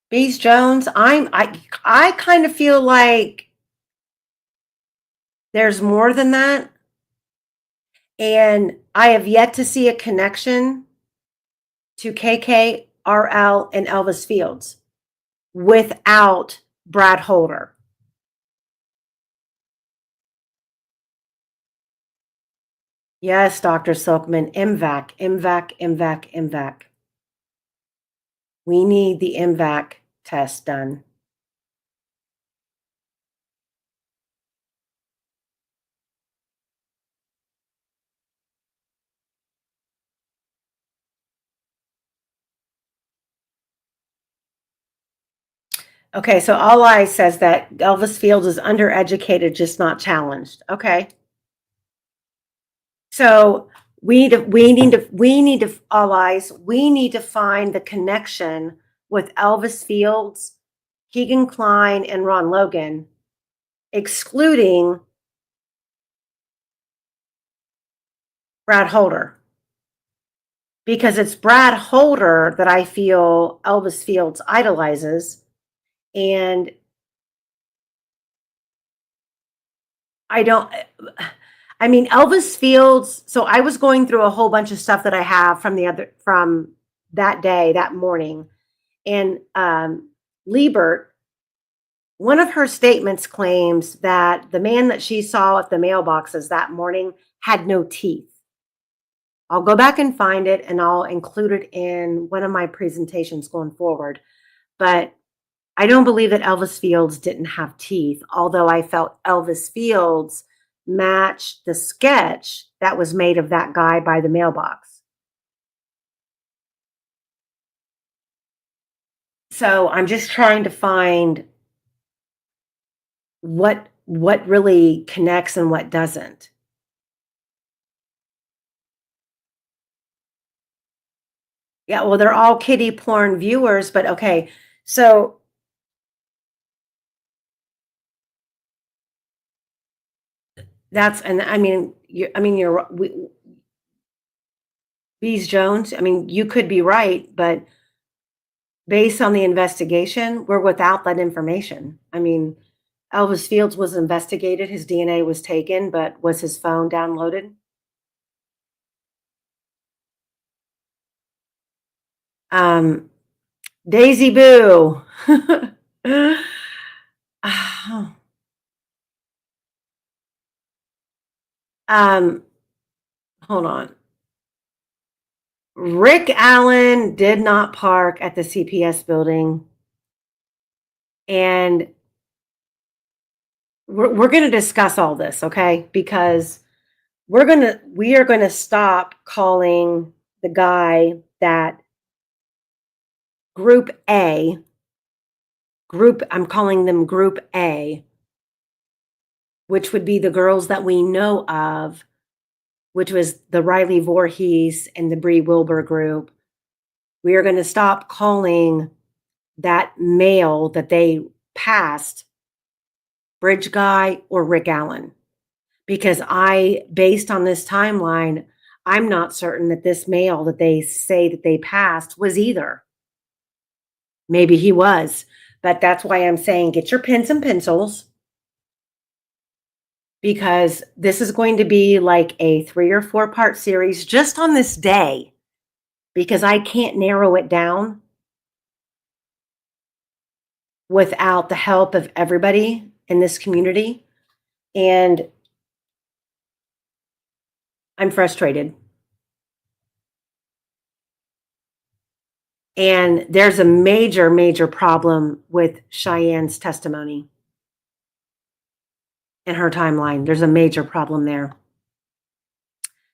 Bees Jones, I kind of feel like there's more than that. And I have yet to see a connection to KKRL and Elvis Fields without Brad Holder. Yes, Dr. Silkman, MVAC, MVAC, MVAC, MVAC. We need the MVAC test done. Okay, so All Eyes says that Elvis Fields is undereducated, just not challenged. Okay. So we need to All Eyes, we need to find the connection with Elvis Fields, Keegan Klein, and Ron Logan, excluding Brad Holder. Because it's Brad Holder that I feel Elvis Fields idolizes. And I mean, Elvis Fields, so I was going through a whole bunch of stuff that I have from that day, that morning. And Liebert, one of her statements claims that the man that she saw at the mailboxes that morning had no teeth. I'll go back and find it and I'll include it in one of my presentations going forward. But I don't believe that Elvis Fields didn't have teeth, although I felt Elvis Fields matched the sketch that was made of that guy by the mailbox. So I'm just trying to find what really connects and what doesn't. Yeah, well, they're all kiddie porn viewers, but okay. So that's, and I mean, you're Bees Jones. I mean, you could be right, but based on the investigation, we're without that information. I mean, Elvis Fields was investigated, his DNA was taken, but was his phone downloaded? Daisy Boo. Hold on. Rick Allen did not park at the CPS building. And we're going to discuss all this, okay? Because we are going to stop calling the guy that I'm calling them Group A, which would be the girls that we know of which was the Riley Voorhees and the Bree Wilbur group, we are going to stop calling that male that they passed Bridge Guy or Rick Allen. Because based on this timeline, I'm not certain that this male that they say that they passed was either. Maybe he was, but that's why I'm saying get your pens and pencils, because this is going to be like a 3 or 4 part series just on this day, because I can't narrow it down without the help of everybody in this community. And I'm frustrated. And there's a major, major problem with Cheyenne's testimony and her timeline. There's a major problem there.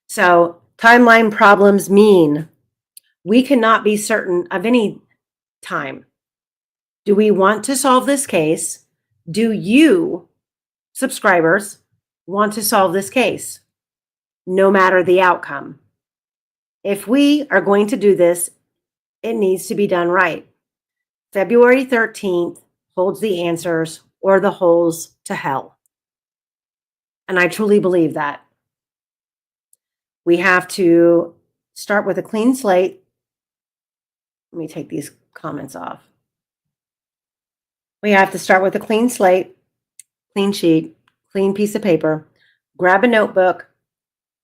So timeline problems mean we cannot be certain of any time. Do we want to solve this case? Do you, subscribers, want to solve this case, no matter the outcome? If we are going to do this, it needs to be done right. February 13th holds the answers or the holes to hell. And I truly believe that. We have to start with a clean slate. Let me take these comments off. We have to start with a clean slate, clean sheet, clean piece of paper. Grab a notebook.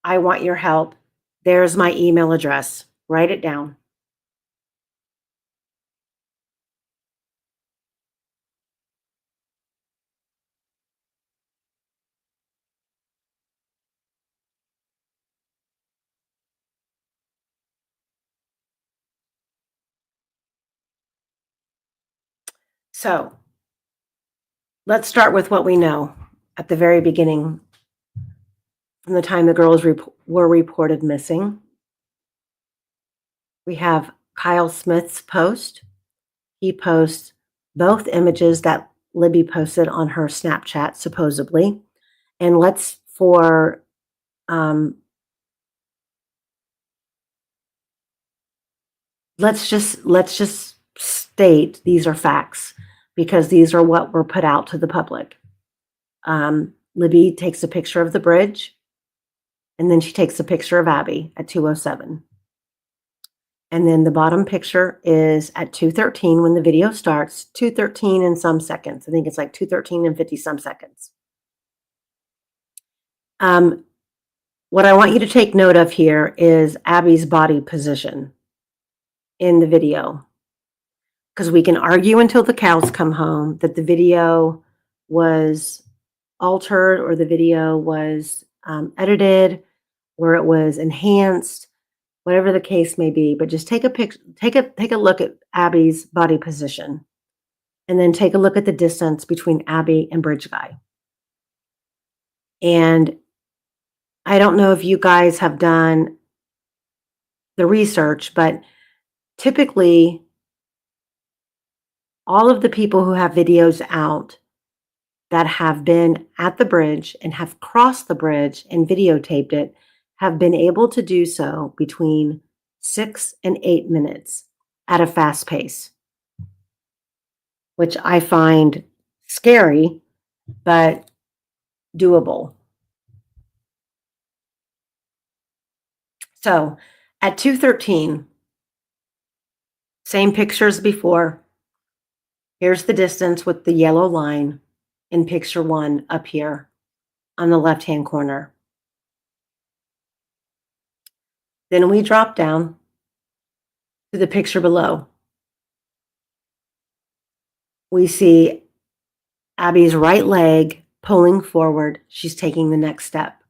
I want your help. There's my email address. Write it down. So let's start with what we know at the very beginning, from the time the girls were reported missing. We have Kyle Smith's post. He posts both images that Libby posted on her Snapchat, supposedly. And let's just state these are facts, because these are what were put out to the public. Libby takes a picture of the bridge, and then she takes a picture of Abby at 2:07. And then the bottom picture is at 2:13 when the video starts, 2:13 and some seconds. I think it's like 2:13 and 50 some seconds. What I want you to take note of here is Abby's body position in the video, because we can argue until the cows come home that the video was altered or the video was edited or it was enhanced, whatever the case may be. But just take a look at Abby's body position, and then take a look at the distance between Abby and Bridge Guy. And I don't know if you guys have done the research, but typically all of the people who have videos out that have been at the bridge and have crossed the bridge and videotaped it have been able to do so between 6 and 8 minutes at a fast pace, which I find scary, but doable. So at 2:13, same picture as before. Here's the distance with the yellow line in picture 1 up here on the left-hand corner. Then we drop down to the picture below. We see Abby's right leg pulling forward. She's taking the next step.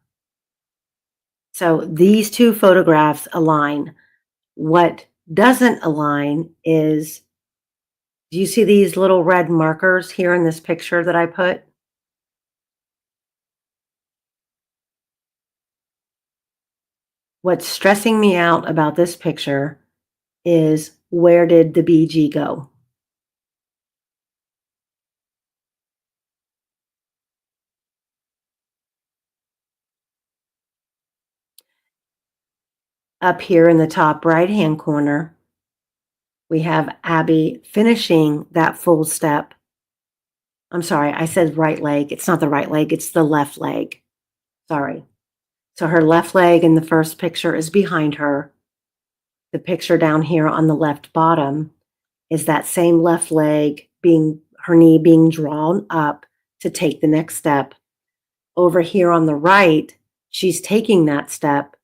So these two photographs align. What doesn't align is, do you see these little red markers here in this picture that I put? What's stressing me out about this picture is, where did the BG go? up here in the top right-hand corner, we have Abby finishing that full step. I'm sorry, I said right leg. It's not the right leg, it's the left leg. Sorry. So her left leg in the first picture is behind her. The picture down here on the left bottom is that same left leg her knee being drawn up to take the next step. Over here on the right, she's taking that step.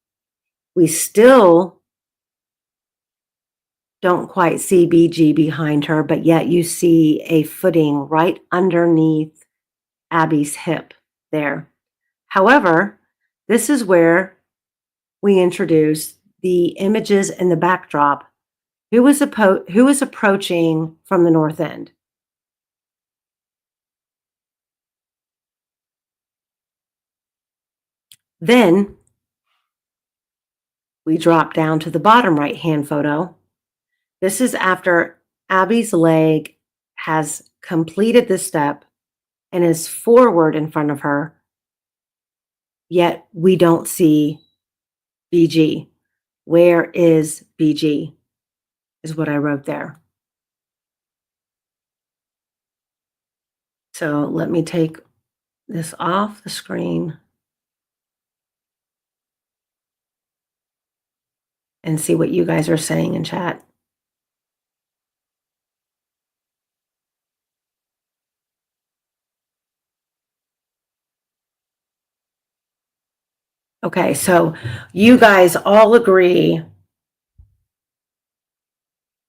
We still don't quite see BG behind her, but yet you see a footing right underneath Abby's hip there. However, this is where we introduce the images in the backdrop. Who is approaching from the north end? Then we drop down to the bottom right-hand photo. This is after Abby's leg has completed the step and is forward in front of her, yet we don't see BG. Where is BG? Is what I wrote there. So let me take this off the screen and see what you guys are saying in chat. Okay, so you guys all agree,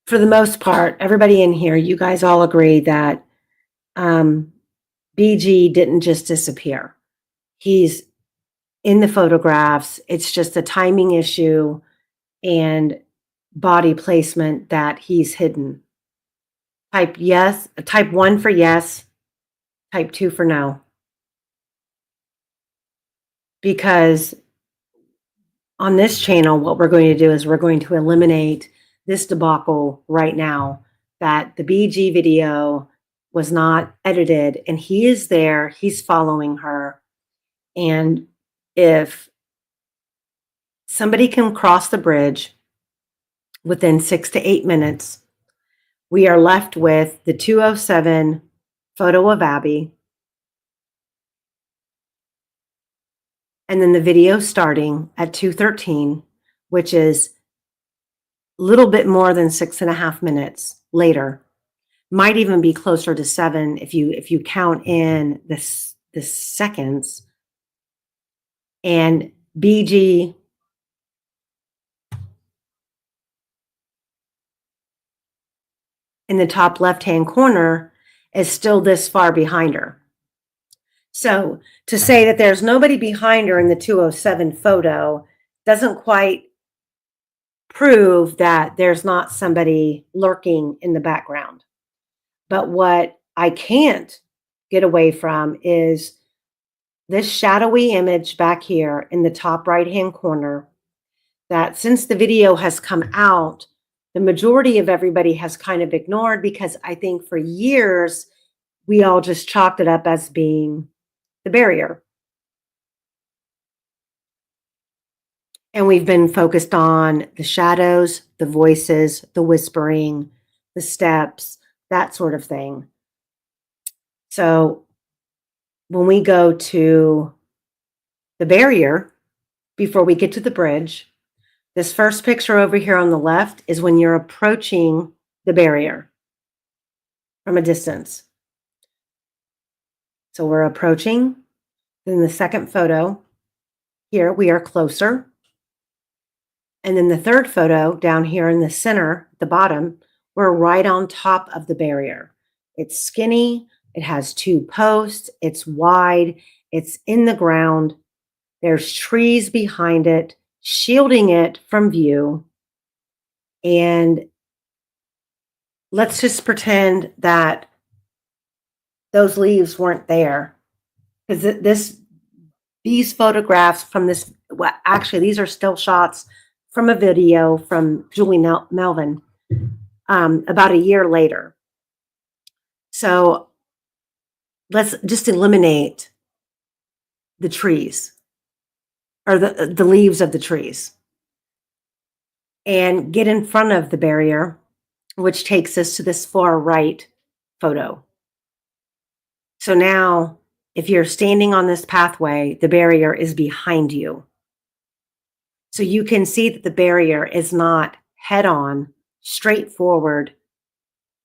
for the most part, everybody in here, you guys all agree that BG didn't just disappear. He's in the photographs. It's just a timing issue and body placement that he's hidden. Type yes, type 1 for yes, type 2 for no. Because on this channel, what we're going to do is we're going to eliminate this debacle right now, that the BG video was not edited and he is there, he's following her. And if somebody can cross the bridge within 6 to 8 minutes, we are left with the 2:07 photo of Abby, and then the video starting at 2:13, which is a little bit more than 6.5 minutes later. Might even be closer to 7 if you count in the seconds. And BG in the top left-hand corner is still this far behind her. So to say that there's nobody behind her in the 2:07 photo doesn't quite prove that there's not somebody lurking in the background. But what I can't get away from is this shadowy image back here in the top right-hand corner, that since the video has come out, the majority of everybody has kind of ignored, because I think for years, we all just chalked it up as being the barrier. And we've been focused on the shadows, the voices, the whispering, the steps, that sort of thing. So when we go to the barrier, before we get to the bridge, this first picture over here on the left is when you're approaching the barrier from a distance. So we're approaching. Then the second photo, here we are closer. And then the third photo down here in the center, the bottom, we're right on top of the barrier. It's skinny, it has 2 posts, it's wide, it's in the ground. There's trees behind it, shielding it from view. And let's just pretend that those leaves weren't there, because these photographs from this, well, actually, these are still shots from a video from Julie Melvin about a year later. So let's just eliminate the trees, or the leaves of the trees. and get in front of the barrier, which takes us to this far right photo. So now, if you're standing on this pathway, the barrier is behind you. So you can see that the barrier is not head on, straightforward,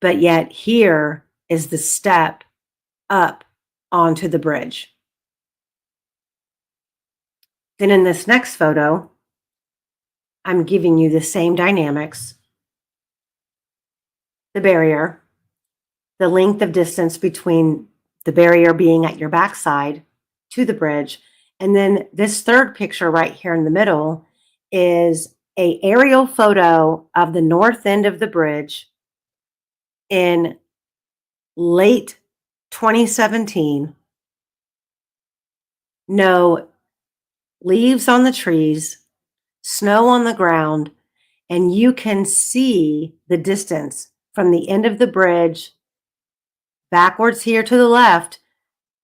but yet here is the step up onto the bridge. Then in this next photo, I'm giving you the same dynamics. The barrier, the length of distance between the barrier being at your backside to the bridge. And then this third picture right here in the middle is an aerial photo of the north end of the bridge in late 2017. No leaves on the trees, snow on the ground, and you can see the distance from the end of the bridge backwards here to the left.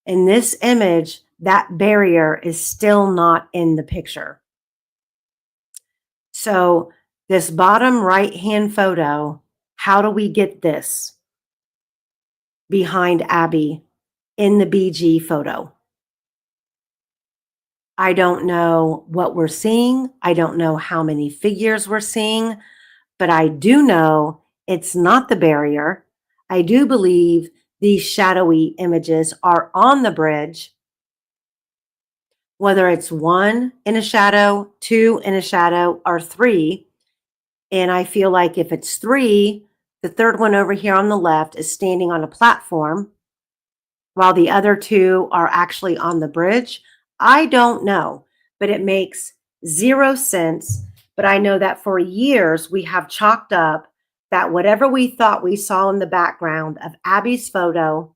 In this image, that barrier is still not in the picture. So this bottom right-hand photo, how do we get this behind Abby in the BG photo? I don't know what we're seeing. I don't know how many figures we're seeing, but I do know it's not the barrier. I do believe these shadowy images are on the bridge, whether it's 1 in a shadow, 2 in a shadow, or 3. And I feel like if it's 3, the third one over here on the left is standing on a platform, while the other 2 are actually on the bridge. I don't know, but it makes 0 sense. But I know that for years we have chalked up that whatever we thought we saw in the background of Abby's photo,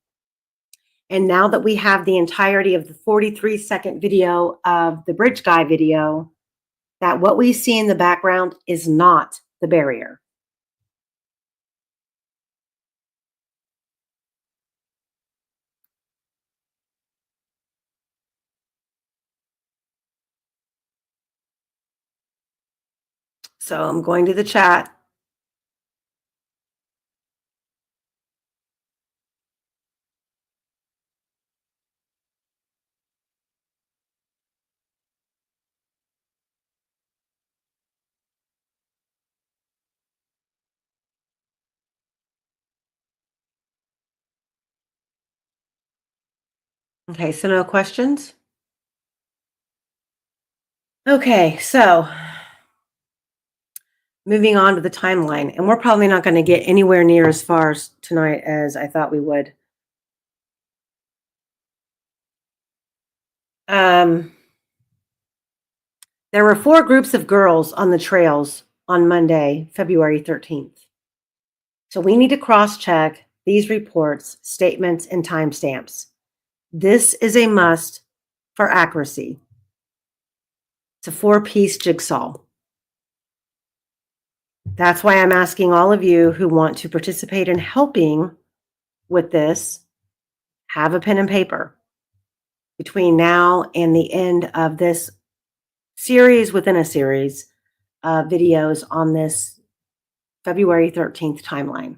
and now that we have the entirety of the 43-second video of the bridge guy video, that what we see in the background is not the barrier. So I'm going to the chat. Okay, so no questions? Okay, so moving on to the timeline, and we're probably not going to get anywhere near as far tonight as I thought we would. There were 4 groups of girls on the trails on Monday, February 13th. So we need to cross-check these reports, statements, and timestamps. This is a must for accuracy. It's a 4-piece jigsaw. That's why I'm asking all of you who want to participate in helping with this, have a pen and paper between now and the end of this series within a series of videos on this February 13th timeline.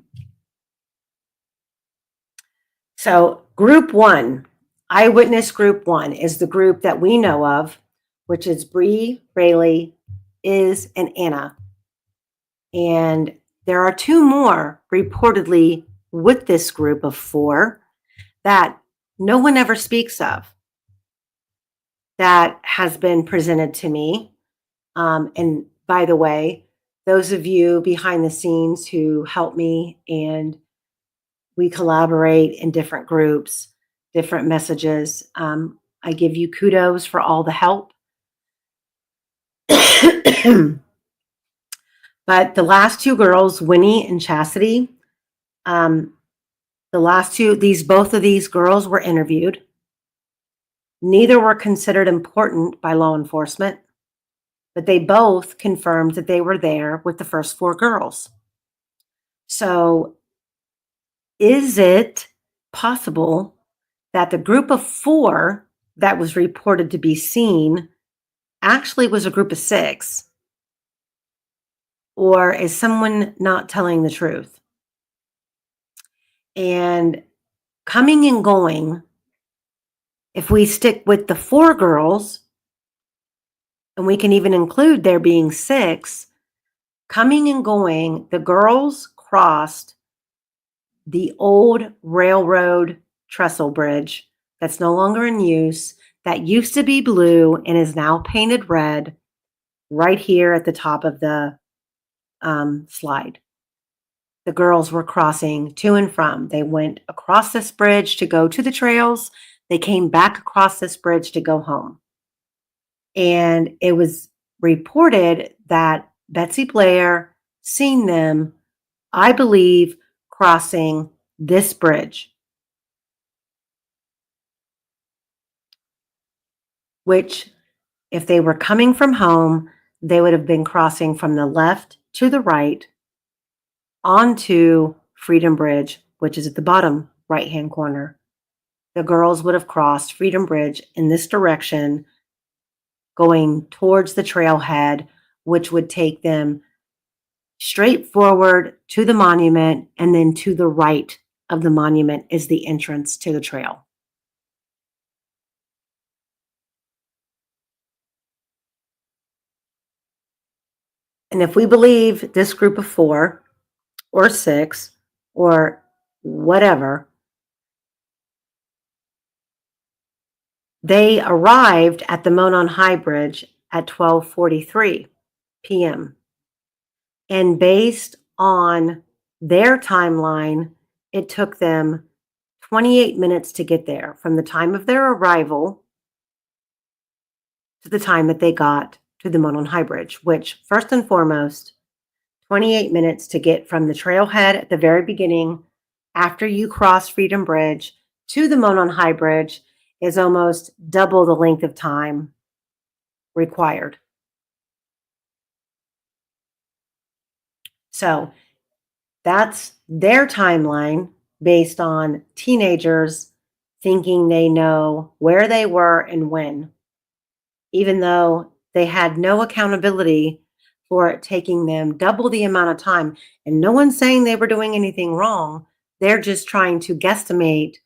So group 1, eyewitness group 1, is the group that we know of, which is Bree, Rayleigh, Iz, and Anna. And there are 2 more reportedly with this group of 4 that no one ever speaks of that has been presented to me. And by the way, those of you behind the scenes who help me and we collaborate in different groups, different messages, I give you kudos for all the help. But the last 2 girls, Winnie and Chastity, the last 2, both of these girls were interviewed. Neither were considered important by law enforcement, but they both confirmed that they were there with the first 4 girls. So is it possible that the group of 4 that was reported to be seen actually was a group of 6? or is someone not telling the truth? And coming and going, if we stick with the 4 girls, and we can even include there being 6, coming and going, the girls crossed the old railroad trestle bridge that's no longer in use, that used to be blue and is now painted red, right here at the top of the slide. The girls were crossing to and from. They went across this bridge to go to the trails. They came back across this bridge to go home. And it was reported that Betsy Blair seen them, I believe, crossing this bridge, which if they were coming from home, they would have been crossing from the left to the right onto Freedom Bridge, which is at the bottom right-hand corner. The girls would have crossed Freedom Bridge in this direction, going towards the trailhead, which would take them straight forward to the monument, and then to the right of the monument is the entrance to the trail. And if we believe this group of 4 or 6 or whatever, they arrived at the Monon Highbridge at 12:43 p.m. And based on their timeline, it took them 28 minutes to get there from the time of their arrival to the time that they got to the Monon Highbridge, which first and foremost, 28 minutes to get from the trailhead at the very beginning after you cross Freedom Bridge to the Monon Highbridge is almost double the length of time required. So that's their timeline based on teenagers thinking they know where they were and when, even though they had no accountability for it taking them double the amount of time. And no one's saying they were doing anything wrong. They're just trying to guesstimate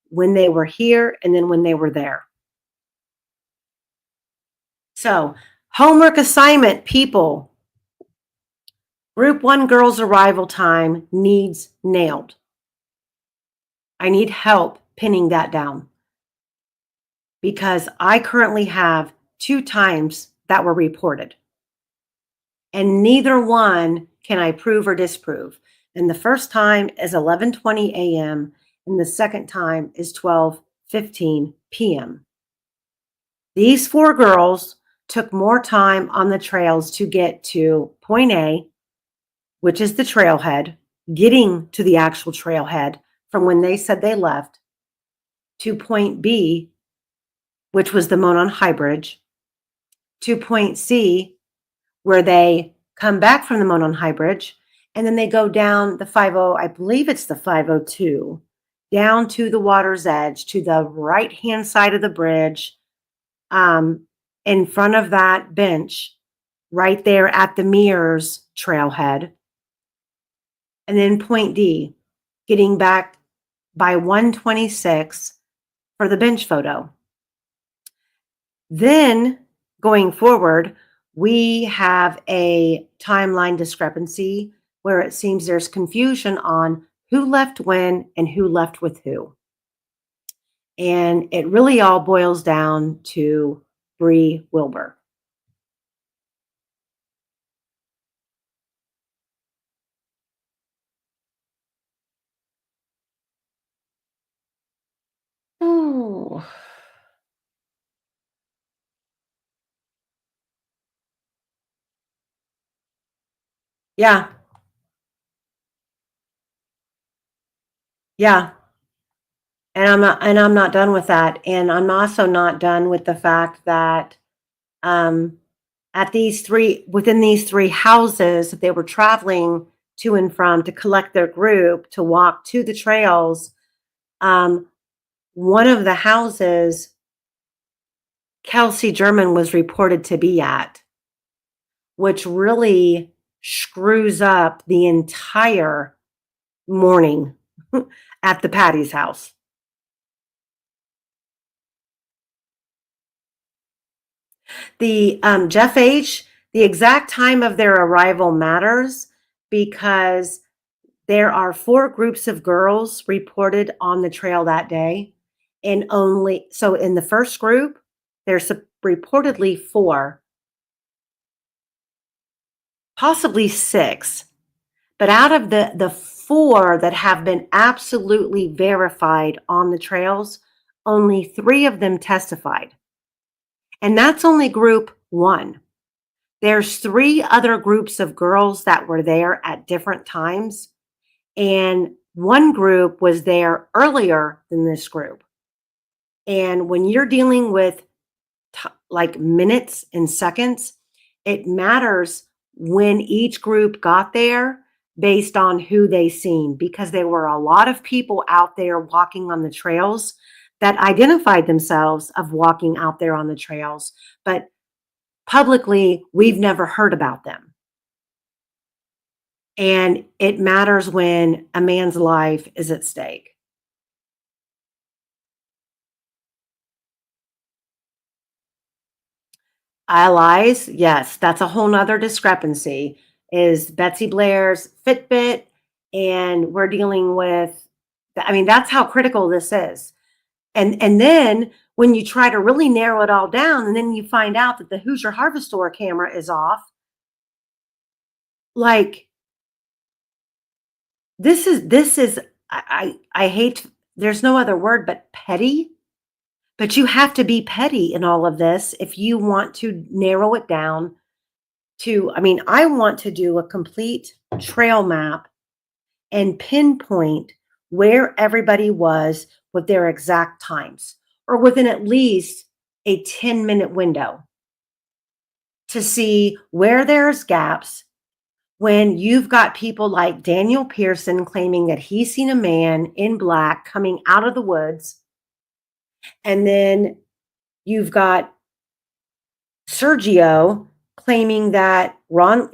when they were here and then when they were there. So, homework assignment, people. Group 1 girls' arrival time needs nailed. I need help pinning that down because I currently have 2 times that were reported. And neither one can I prove or disprove. And the first time is 11:20 a.m. and the second time is 12:15 p.m. These 4 girls took more time on the trails to get to point A, which is the trailhead, getting to the actual trailhead from when they said they left, to point B, which was the Monon Highbridge, to point C, where they come back from the Monon Highbridge, and then they go down the 50, I believe it's the 502, down to the water's edge, to the right-hand side of the bridge, in front of that bench, right there at the Mears trailhead. And then point D, getting back by 1:26 for the bench photo. Then going forward, we have a timeline discrepancy where it seems there's confusion on who left when and who left with who. And it really all boils down to Bree Wilbur. Oh. Yeah. Yeah. And I'm not done with that. And I'm also not done with the fact that within these 3 houses that they were traveling to and from to collect their group to walk to the trails, one of the houses Kelsey German was reported to be at, which really screws up the entire morning at the Patty's house. The Jeff H., the exact time of their arrival matters because there are 4 groups of girls reported on the trail that day. And so in the first group, there's reportedly 4, possibly 6. But out of the 4 that have been absolutely verified on the trails, only 3 of them testified. And that's only group 1. There's 3 other groups of girls that were there at different times. And one group was there earlier than this group. And when you're dealing with like minutes and seconds, it matters when each group got there based on who they seen, because there were a lot of people out there walking on the trails that identified themselves of walking out there on the trails, but publicly we've never heard about them. And it matters when a man's life is at stake. Allies, yes, that's a whole nother discrepancy, is Betsy Blair's Fitbit, and we're dealing with, I mean, that's how critical this is. And then when you try to really narrow it all down, and then you find out that the Hoosier Harvest Store camera is off, like, this is, I hate, there's no other word but petty. But you have to be petty in all of this if you want to narrow it down to, I mean, I want to do a complete trail map and pinpoint where everybody was with their exact times, or within at least a 10-minute window, to see where there's gaps. When you've got people like Daniel Pearson claiming that he's seen a man in black coming out of the woods, and then you've got Sergio claiming that Ron,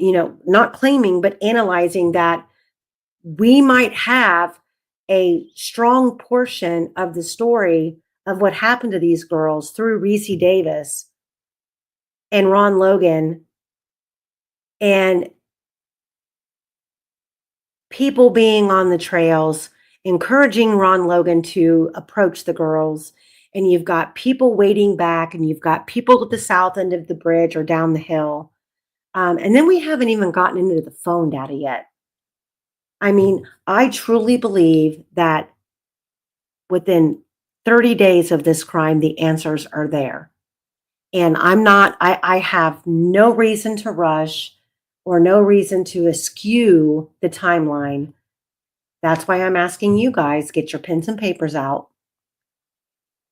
not claiming, but analyzing that we might have a strong portion of the story of what happened to these girls through Reese Davis and Ron Logan, and people being on the trails, encouraging Ron Logan to approach the girls. And you've got people waiting back, and you've got people at the south end of the bridge or down the hill. And then we haven't even gotten into the phone data yet. I mean, I truly believe that within 30 days of this crime, the answers are there. And I have no reason to rush or no reason to eschew the timeline. That's why I'm asking you guys, get your pens and papers out.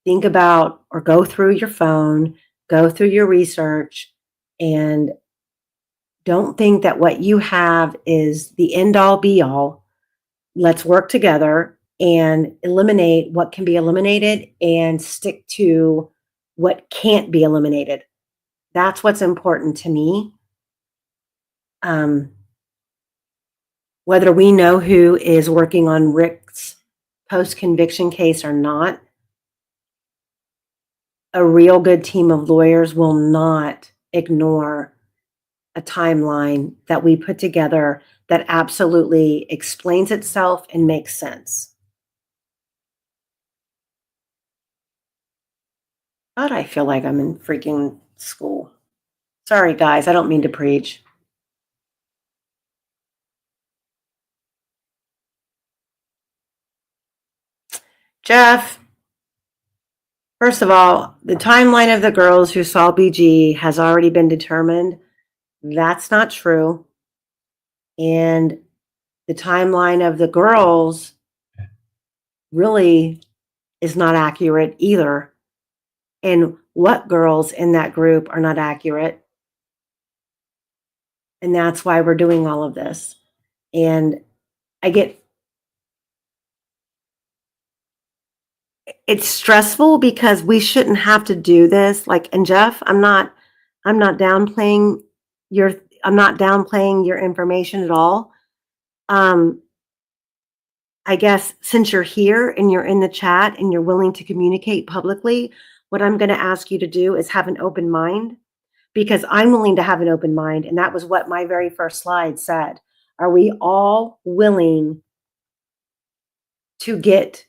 Think about, or go through your phone, go through your research, and don't think that what you have is the end all be all. Let's work together and eliminate what can be eliminated and stick to what can't be eliminated. That's what's important to me. Whether we know who is working on Rick's post-conviction case or not, a real good team of lawyers will not ignore a timeline that we put together that absolutely explains itself and makes sense. God, I feel like I'm in freaking school. Sorry, guys, I don't mean to preach. Jeff, first of all, the timeline of the girls who saw BG has already been determined. That's not true. And the timeline of the girls really is not accurate either. And what girls in that group are not accurate. And that's why we're doing all of this. And it's stressful because we shouldn't have to do this. Like, and Jeff, I'm not downplaying I'm not downplaying your information at all. I guess since you're here and you're in the chat and you're willing to communicate publicly, what I'm going to ask you to do is have an open mind, because I'm willing to have an open mind. And that was what my very first slide said. Are we all willing to get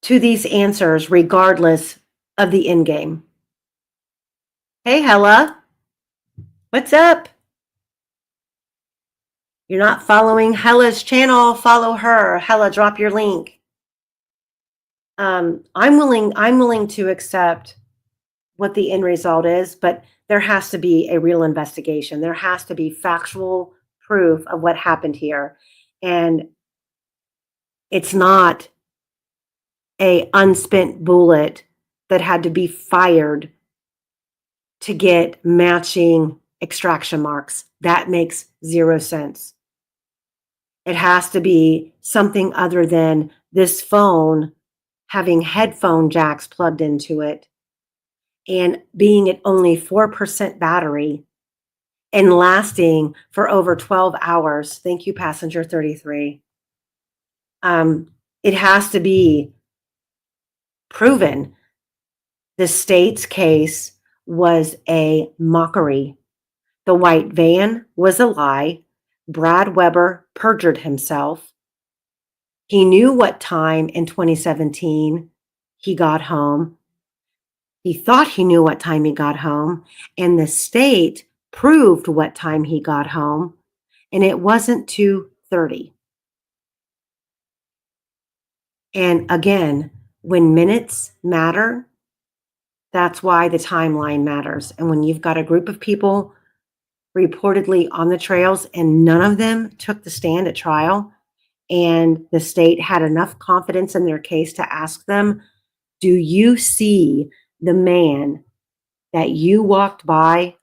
to these answers regardless of the end game? Hey, Hella, what's up? You're not following Hella's channel, follow her. Hella, drop your link. I'm willing to accept what the end result is, but there has to be a real investigation. There has to be factual proof of what happened here. And it's not a unspent bullet that had to be fired to get matching extraction marks. That makes zero sense. It has to be something other than this phone having headphone jacks plugged into it and being at only 4% battery and lasting for over 12 hours. Thank you, passenger 33. It has to be proven. The state's case was a mockery. The white van was a lie. Brad Weber perjured himself. He knew what time in 2017 he got home. He thought he knew what time he got home, and the state proved what time he got home, and it wasn't 2:30. And again, when minutes matter, that's why the timeline matters. And when you've got a group of people reportedly on the trails and none of them took the stand at trial, and the state had enough confidence in their case to ask them, do you see the man that you walked by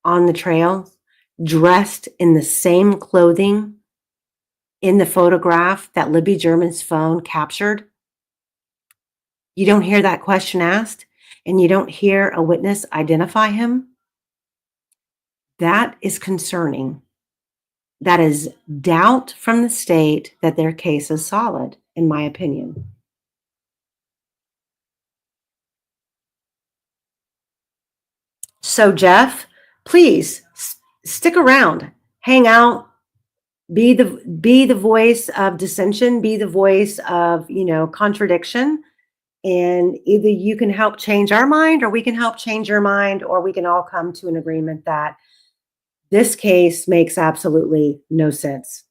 on the trail dressed in the same clothing in the photograph that Libby German's phone captured? You don't hear that question asked, and you don't hear a witness identify him. That is concerning. That is doubt from the state that their case is solid, in my opinion. So, Jeff, please stick around, hang out, be the voice of dissension, be the voice of, contradiction. And either you can help change our mind, or we can help change your mind, or we can all come to an agreement that this case makes absolutely no sense.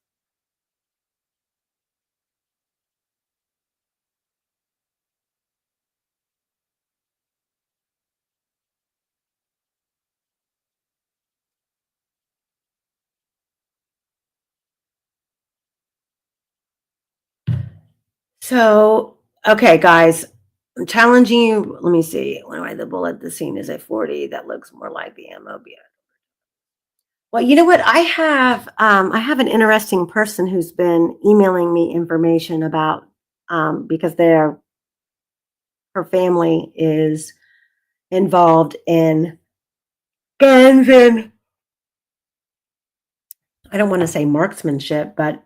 So, okay, guys, I'm challenging you. Let me see. Why the bullet at the scene is at 40? That looks more like the ammo. Well, you know what? I have an interesting person who's been emailing me information about because her family is involved in guns and I don't want to say marksmanship, but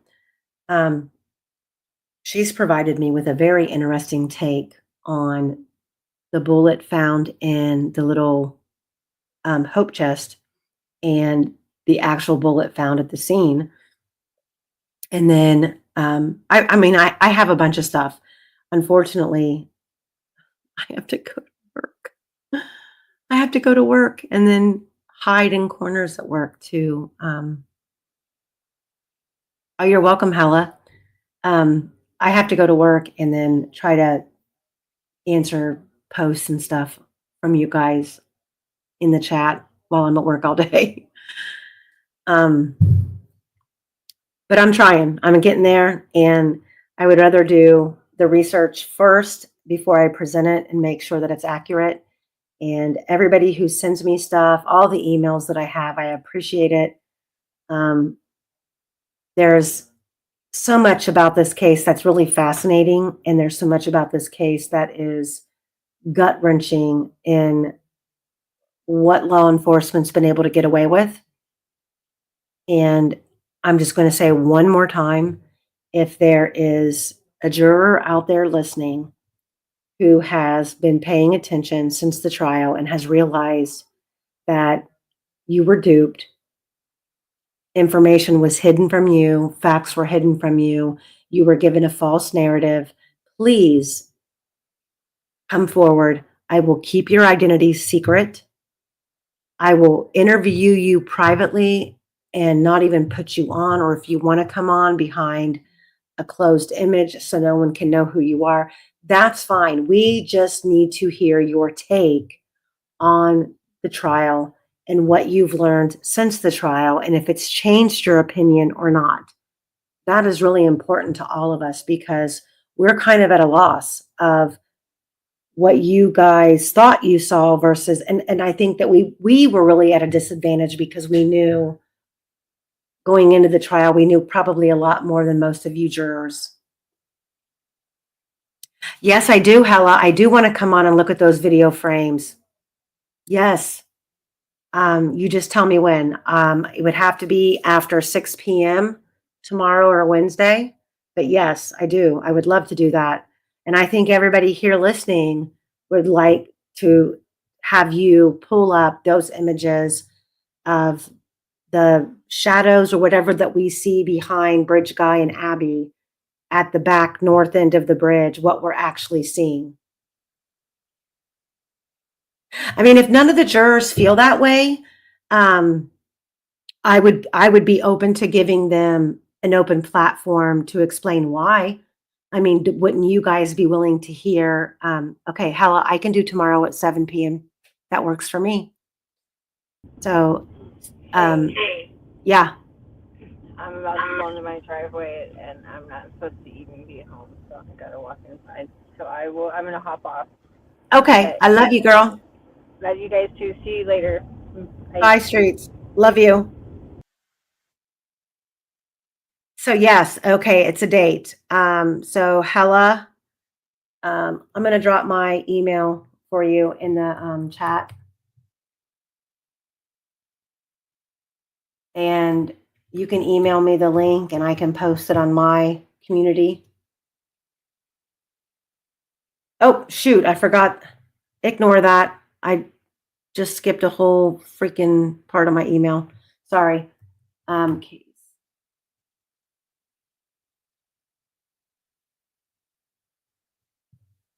she's provided me with a very interesting take on the bullet found in the little hope chest and the actual bullet found at the scene. And then, I have a bunch of stuff. Unfortunately, I have to go to work. I have to go to work and then hide in corners at work too. Oh, you're welcome, Hella. I have to go to work and then try to answer posts and stuff from you guys in the chat while I'm at work all day. But I'm trying. I'm getting there, and I would rather do the research first before I present it and make sure that it's accurate. And everybody who sends me stuff, all the emails that I have, I appreciate it. There's so much about this case that's really fascinating, and there's so much about this case that is gut-wrenching in what law enforcement's been able to get away with. And I'm just going to say one more time, if there is a juror out there listening who has been paying attention since the trial and has realized that you were duped, information was hidden from you, facts were hidden from you, you were given a false narrative, please come forward. I will keep your identity secret. I will interview you privately and not even put you on, or if you want to come on behind a closed image so no one can know who you are, that's fine. We just need to hear your take on the trial and what you've learned since the trial, and if it's changed your opinion or not. That is really important to all of us because we're kind of at a loss of what you guys thought you saw versus, and I think that we were really at a disadvantage because we knew going into the trial, we knew probably a lot more than most of you jurors. Yes, I do, Hella. I do want to come on and look at those video frames. Yes. You just tell me when. It would have to be after 6 p.m. tomorrow or Wednesday. But yes, I do. I would love to do that. And I think everybody here listening would like to have you pull up those images of the shadows or whatever that we see behind Bridge Guy and Abby at the back north end of the bridge, what we're actually seeing. I mean, if none of the jurors feel that way, I would be open to giving them an open platform to explain why. I mean, wouldn't you guys be willing to hear, okay, Hella, I can do tomorrow at 7 p.m. That works for me. So, Hey, yeah. I'm about to go into my driveway, and I'm not supposed to even be home, so I gotta walk inside. So I'm gonna hop off. Okay. I love you, girl. Love you guys too. See you later. Bye, Streets. Love you. So yes, okay, it's a date. So Hella, I'm gonna drop my email for you in the chat. And you can email me the link and I can post it on my community. Oh, shoot, I forgot. Ignore that. I just skipped a whole freaking part of my email. Sorry.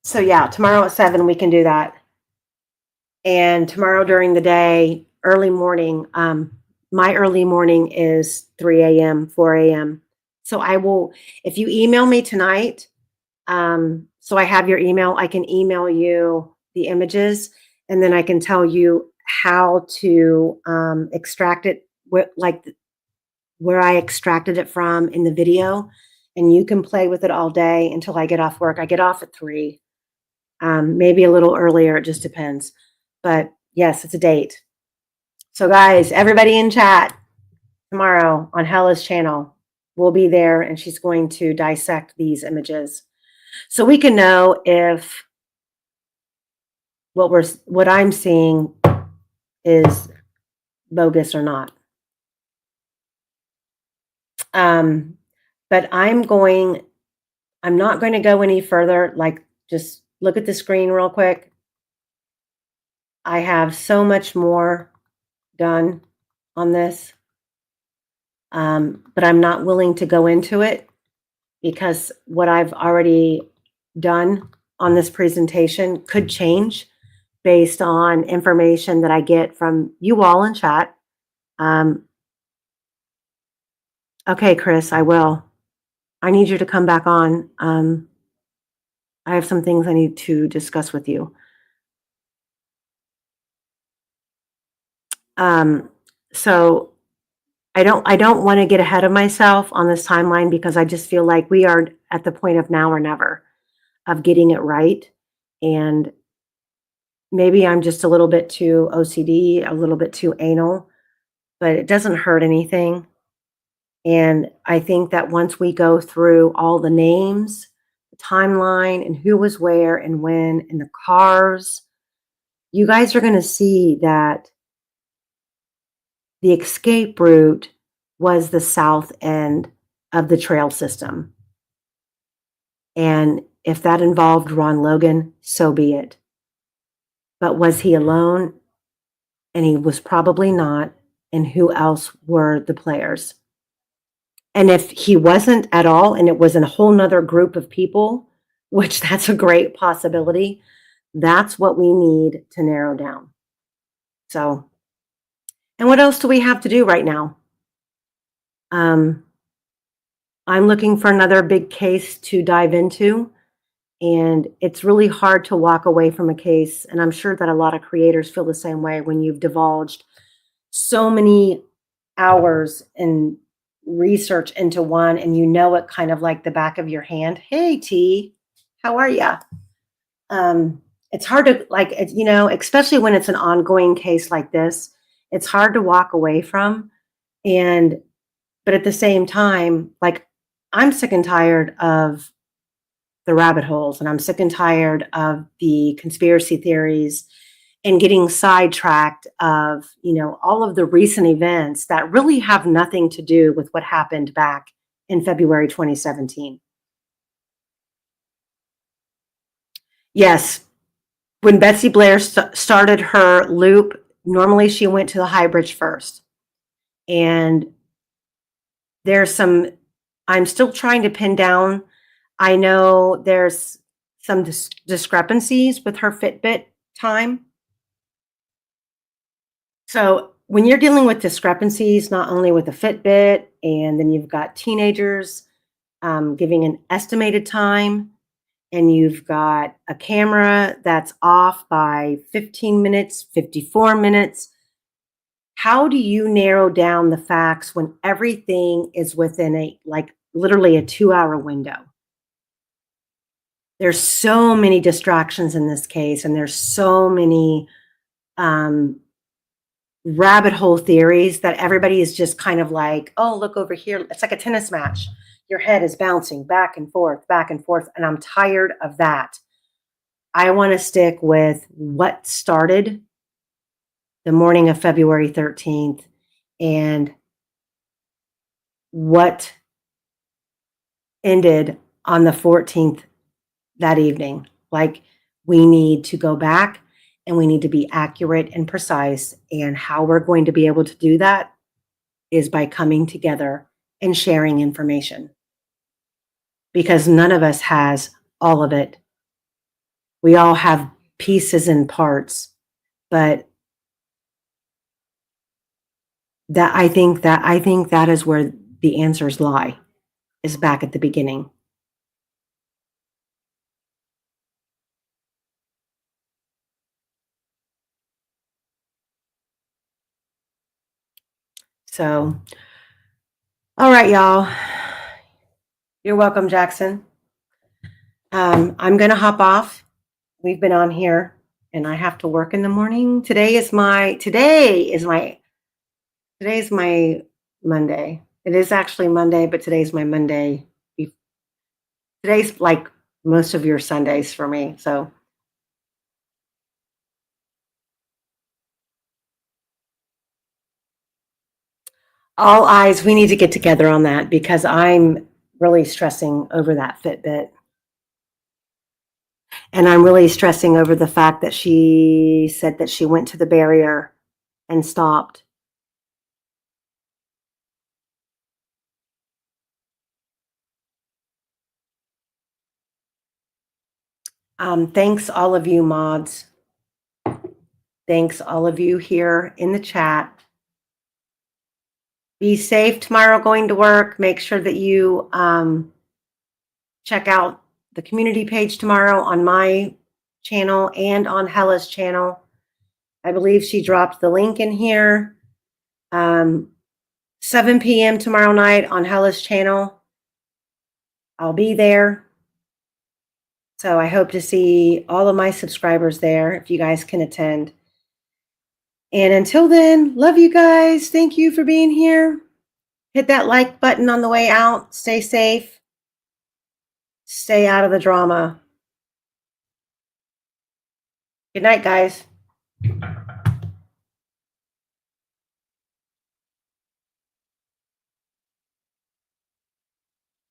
So yeah, tomorrow at 7, we can do that. And tomorrow during the day, early morning, my early morning is 3 a.m., 4 a.m. So I will, if you email me tonight, so I have your email, I can email you the images and then I can tell you how to extract it, like where I extracted it from in the video. And you can play with it all day until I get off work. I get off at 3, maybe a little earlier, it just depends. But yes, it's a date. So guys, everybody in chat tomorrow on Hella's channel will be there and she's going to dissect these images. So we can know if what I'm seeing is bogus or not. But I'm not going to go any further. Like, just look at the screen real quick. I have so much more done on this. But I'm not willing to go into it because what I've already done on this presentation could change based on information that I get from you all in chat. Okay, Chris, I will. I need you to come back on. I have some things I need to discuss with you. So I don't want to get ahead of myself on this timeline because I just feel like we are at the point of now or never of getting it right. And maybe I'm just a little bit too OCD, a little bit too anal, but it doesn't hurt anything. And I think that once we go through all the names, the timeline, and who was where and when, and the cars, you guys are going to see that the escape route was the south end of the trail system. And if that involved Ron Logan, so be it. But was he alone? And he was probably not. And who else were the players? And if he wasn't at all, and it was in a whole nother group of people, which that's a great possibility, that's what we need to narrow down. So, and what else do we have to do right now? I'm looking for another big case to dive into. And it's really hard to walk away from a case. And I'm sure that a lot of creators feel the same way when you've divulged so many hours and research into one, and you know it kind of like the back of your hand. Hey, T, how are ya? It's hard to especially when it's an ongoing case like this, it's hard to walk away from. But at the same time, like, I'm sick and tired of the rabbit holes, and I'm sick and tired of the conspiracy theories and getting sidetracked of, all of the recent events that really have nothing to do with what happened back in February 2017. Yes, when Betsy Blair started her loop, normally she went to the Highbridge first. And I'm still trying to pin down. I know there's some discrepancies with her Fitbit time. So when you're dealing with discrepancies, not only with a Fitbit, and then you've got teenagers giving an estimated time, and you've got a camera that's off by 15 minutes, 54 minutes, how do you narrow down the facts when everything is within literally a 2-hour window? There's so many distractions in this case, and there's so many rabbit hole theories that everybody is just kind of like, oh, look over here. It's like a tennis match. Your head is bouncing back and forth, and I'm tired of that. I want to stick with what started the morning of February 13th and what ended on the 14th that evening. Like, we need to go back and we need to be accurate and precise. And how we're going to be able to do that is by coming together and sharing information. Because none of us has all of it. We all have pieces and parts, but I think that is where the answers lie, is back at the beginning. So, all right, y'all. You're welcome, Jackson. I'm going to hop off. We've been on here, and I have to work in the morning. Today is my Monday. It is actually Monday, but today's my Monday. Today's like most of your Sundays for me. So all eyes, we need to get together on that, because I'm really stressing over that Fitbit. And I'm really stressing over the fact that she said that she went to the barrier and stopped. Thanks, all of you mods. Thanks, all of you here in the chat. Be safe tomorrow going to work. Make sure that you check out the community page tomorrow on my channel and on Hella's channel. I believe she dropped the link in here. 7 p.m. tomorrow night on Hella's channel. I'll be there. So I hope to see all of my subscribers there if you guys can attend. And until then, love you guys. Thank you for being here. Hit that like button on the way out. Stay safe. Stay out of the drama. Good night, guys. you.